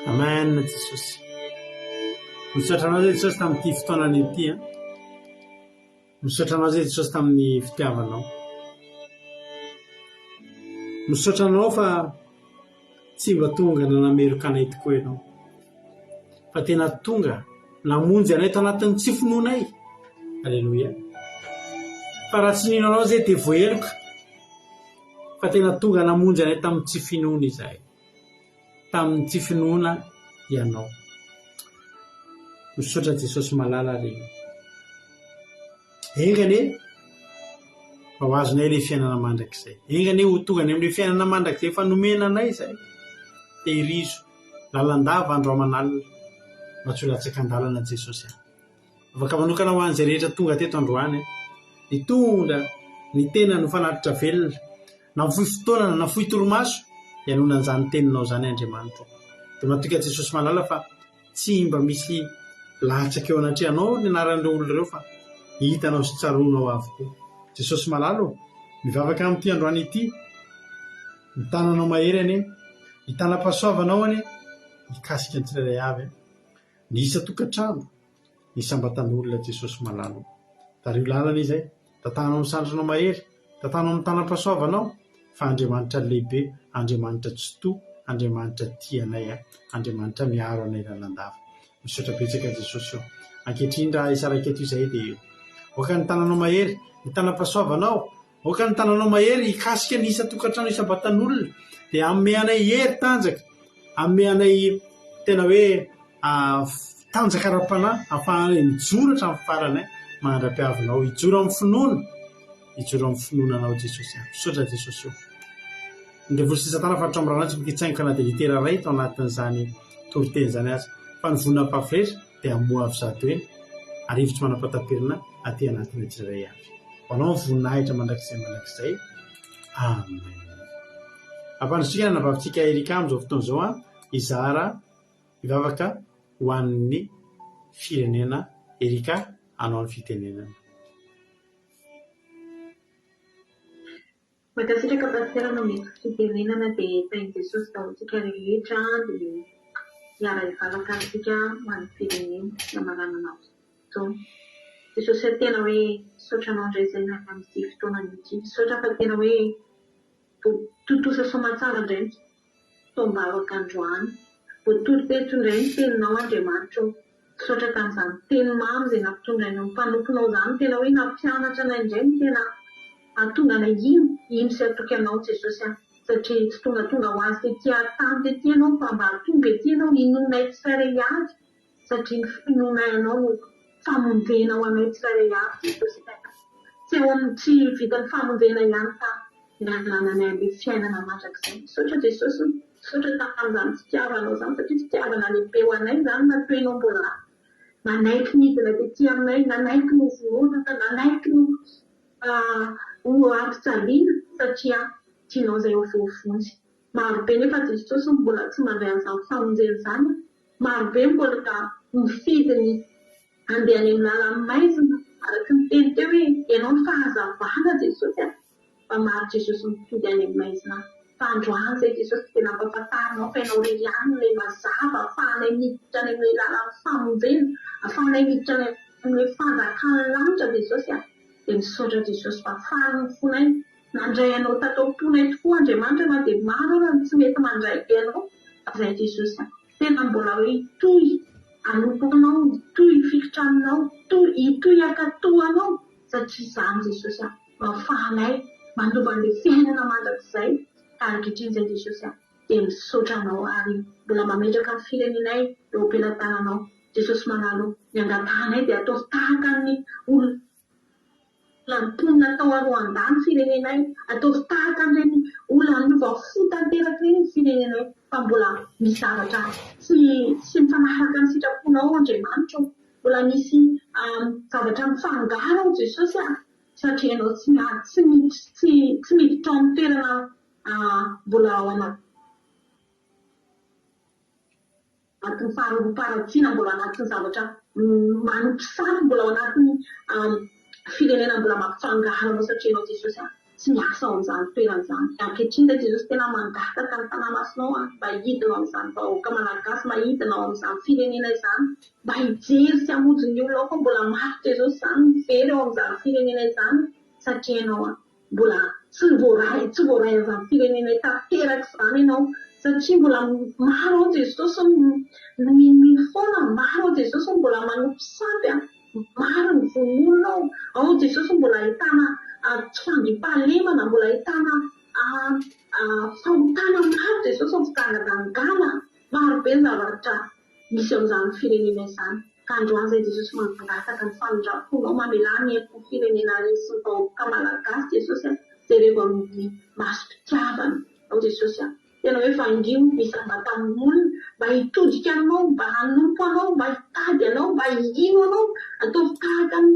Amen Jesosy. Misaotra anao zay Jesosy tamin'ity fotoanany ity a. Misaotra anao zay Jesosy tamin'ny fitiavanao. Misaotra anao fa tsy mba tonga nanameroka anay tokoa ianao. Fa tena tonga namonjy anay tao anatin'ny tsy finoanay. Alleluia. Fa raha tsy nino anao zay dia voaheloka. Fa tena tonga namonjy anay tamin'ny tsy finoana izahay. Tamin'ny tsy finoana ianao. Misaotra Jesosy malala regny. Engane fa ho azonay ilay fiainana mandrakizay. Engane ho tonga any amin'ilay fiainana mandrakizay fa nomena anay izay. Tehirizo lalandava andro aman'alina mba tsy ho latsaka an-dalana Jesosy any. Afaka manokana ho an'izay rehetra tonga teto androany nitondra ny tena no fanatitra velona na fohy fotoana na fohy toromaso ianona an'izany teninao zany Andriamanitra. Dia matoka Jesosy malala fa tsy mba misy latsaka eo anatrehanao ny anaran'ireo olona ireo fa hitanao sy tsaronao avokoa. Jesosy malala mivavaka amin'ity androany ity mitananao mahery ane hitanam-pahasoavanao ane hikasika ny tsirairay avy ny isa tokantrano ny sambatan'olona Jesosy malala. Dario lalana izay tatanao misandronao mahery tatanao mitanam-pahasoavanao fa Andriamanitra lehibe, Andriamanitra tsy to, Andriamanitra tianay, Andriamanitra miaro anay lalandava. Misaotra betsaka Jesosy ankehitriny raha isaraiketo izay dia oka ny tananao mahery ny tanam-pahasoavanao, oka ny tananao mahery hikasika ny isa tokantrano isam-batan'olona dia amme anay hery tanjaka, amme anay tena hoe tanjaka ara-panahy ahafahanay mijoro hatramin'ny farany mandra-piavinao, hijoro amin'ny finoana, hijoro amin'ny finoananao Jesosy. Misaotra Jesosy. Ndrevoly sy satana fa tramboranatsy mikitsaingo kana dia litera ray tao anatin'izany toriteny izany azy fa ny vonina mpafretra dia amoa avy zato eny arivitsy manam-patapirina aty anatin'ny tsirairay avy. Hoanao ny voninahitra mandrakizay. Amen. Ampanosika nanabavintsika Erika amin'izao fotoan'izao izara mivavaka ho an'ny firenena. Erika anao ny fitenenana.
Makasitraka pastera nomeko fitenenana dia tain'i Jesosy taontsika rehetra dia hiara hivalaka antsika ho an'ny firenena namaranana fotoana. Jesosy tena hoe misaotra anao indray izay amin'ity fotoanany ity. Misaotra fa tena hoe totosa soamantsara indray tombavaka androany. Voatory teto indray ny teninao Andriamanitra misaotra tamin'izany teny mamy izay nampitondra ny mpanomponao izany tena hoe nampianatra anay indray ny tena atonga anay ino sy atoky anao Jesosy satria tsy tonga ho azy tetỳ tany tetỳ ianao fa mba tonga etỳ ianao hinonay tsirairay avy satria ny finoanay anao no famonjena ho anay tsirairay avy Jesosy tsy ao amin'ny tsy vitan'ny famonjena ihany fa mianananay an'ilay fiainana mandrakizay misaotra Jesosy misaotra tamin'izany fitiavanao izany satria fitiavana lehibe ho anay izany natoenao mbola nanaiky nidina tetỳ aminay nanaiky no vononaka nanaiky no ho ampitsaliana satria tianao izay ho voavonjy marobe nefa Jesosy mbola tsy mandray an'izany famonjena izany marobe mbola ka mifidiny handeha any amin'ny lalany maizina araka ny teny teo hoe ianao ny fahazavana Jesosy fa maro Jesosy mifidy any amin'ny maizina fa androany izay Jesosy tena ampahafantarinao fa ianao irery ihany ilay mazava ahafahanay miditra any amin'ilay lalany famonjena ahafahanay miditra any amin'ilay fanjakany lanitra Jesosy dia misaotra Jesosy fa faly ny fonay nandray anao tatao-ponay tokoa Andriamanitra na dia maro raha tsy mety mandray anao izay Jesosy tena mbola hoe itoy anomponao itoy fikitranonao itoy akatoanao satria izany Jesosy mahafahanay mandova an'ilay fiainana mandrakizay ankehitriny izay Jesosy dia misaotra anao ary mbola mametraka ny firenenay eo am-pelantananao Jesosy manalo ny angatanay dia atao tahaka ny olona mponina tao aroan-dany firenenay atao tahaka an'ireny olona nova-fo tanteraka ireny ny firenenay fa mbola misy zavatra tsy mifanaraka ny sitraponao Andriamanitra mbola misy zavatra mifangaro Jesosy satria ianao tsy miditra ao amin'ny toerana mbola ao anatin'ny faharoam-paratsiana mbola anatin'ny zavatra manotry saty mbola ao anatin'ny firenena mbola mampifangaro anao satria ianao Jesosy tsy miasa ao amin'izany toerana izany ankehitriny ilay Jesosy tena mangataka ny tanàmasonao mba hidinao amin'izany vahoaka malagasy mba hidinao amin'izany firenena izany mba hijery sy hamonjy ny olona ao fa mbola mafy Jesosy izany mivery ao amin'izany firenena izany satria ianao mbola tsy voaray amin'izany firenena tanteraka izany ianao satria mbola maro ao Jesosy mino foana maro ao Jesosy mbola manopy sampy maro ny vononao ao Jesosy mbola ahitana tsy fandriam-pahalemana mbola ahitana fahotana maro Jesosy fitanga-dangana maro be ny zavatra misy amin'izany firenena izany ka androany izay Jesosy mangataka ny famindraponao mamelany ny firenena sy ny vahoaka malagasy Jesosy izay rehefa amin'ny masom-pitiavana ao Jesosy tena hoe vangio misambata amin'olona mba hitodika anao mba hanompo anao mba hitady anao mba hihino anao atao tahaka ny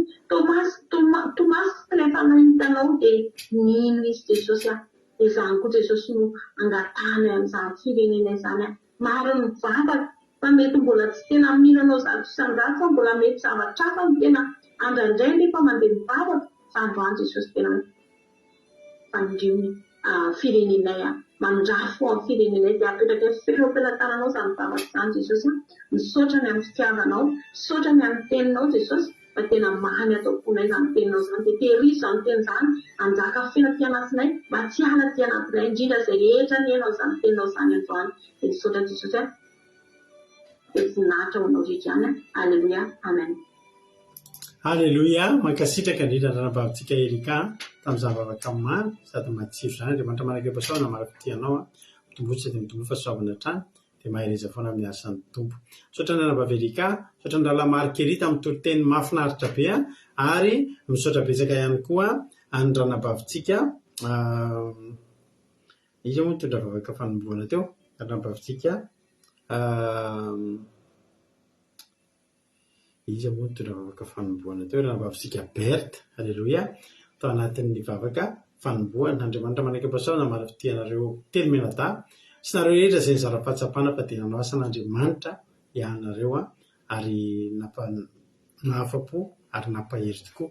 Tomasy rehefa nahita anao dia nino izy Jesosy dia izany koa Jesosy no angatany amin'izany firenena izany maro ny vavaka fa mety mbola tsy tena mino anao zato isan-jato fa mbola mety zavatra hafa no tena andraindray nefa mandeha mivavaka fa androany Jesosy tena fandriony firenenay mandrafo amin'ny firenenay dia apetraka fero am-pelantananao izany zavatra izany Jesosy misaotra ny amin'ny fitiavanao misaotra ny amin'ny teninao Jesosy fa tena mamy atao-ponay izany teninao izany dia tehirizo izany teny izany anjaka fena ty anatinay mba tsy ala ty anatinay indrindra izay rehetra ny hainao izany teninao izany androany dia misaotra Jesosy dia voninahitra ho anao rehetra ihany Alleluia amen.
Alleluia mankasitraka indrindra ranam-bavintsika Erika tamin'ny zavavaka maro sady matsiro izany Andriamanitra manaka-pasoavana mara-pitianao mitombotsy dia mitombo fahasoavana hatrany dia mahereza foana amin'ny asan'ny tompo misaotra ny ranam-bavy Erika misaotra ny Rala Markerita amin'ny toro-teny mahafinaritra be ary misaotra betsaka ihany koa any ranam-bavintsika izy moa mitondra vavaka fanomboana teo ranam-bavintsika izy moa mitondra vavaka fanomboana teo ranam-bavintsika Berta Alleluia tao anatin'ny vavaka fanomboana Andriamanitra manaka-pasoavana mara-pitianareo telo menada sy nareo rehetra izay zara-pahatsapana fa dia nanao asan'Andriamanitra ianareo ary nahafapo ary nampahery tokoa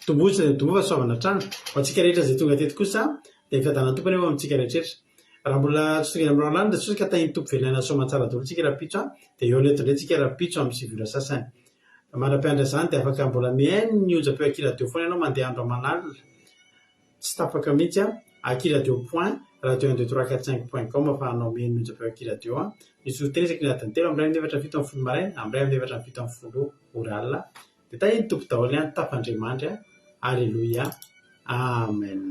tombotsy dia mitombo fahasoavana hatrany ho antsika rehetra izay tonga teto kosa dia fiadanany tompony eo amintsika rehetrarehetra raha mbola tsy tonga amin'ny rahalany dia tsosika tahiny tompo velana soamantsara daholo tsika rapitso dia eo leto indray tsika rapitso amin'ny sivora sasany mara-piandra izany dia afaka mbola mihaino ny onjam-peo akila radio foana ianao mandeha andro aman'alina tsy tapaka mihitsy akila radio point radio 12345.com afahanao meno japaki radio misy teresaky natany telo amray amin'ny efatra fito amin'ny folo maraina amray amin'ny efatra fito amin'ny folo oralina dia tahiny tompo daholo ihany tapandriamanitra alleluia amen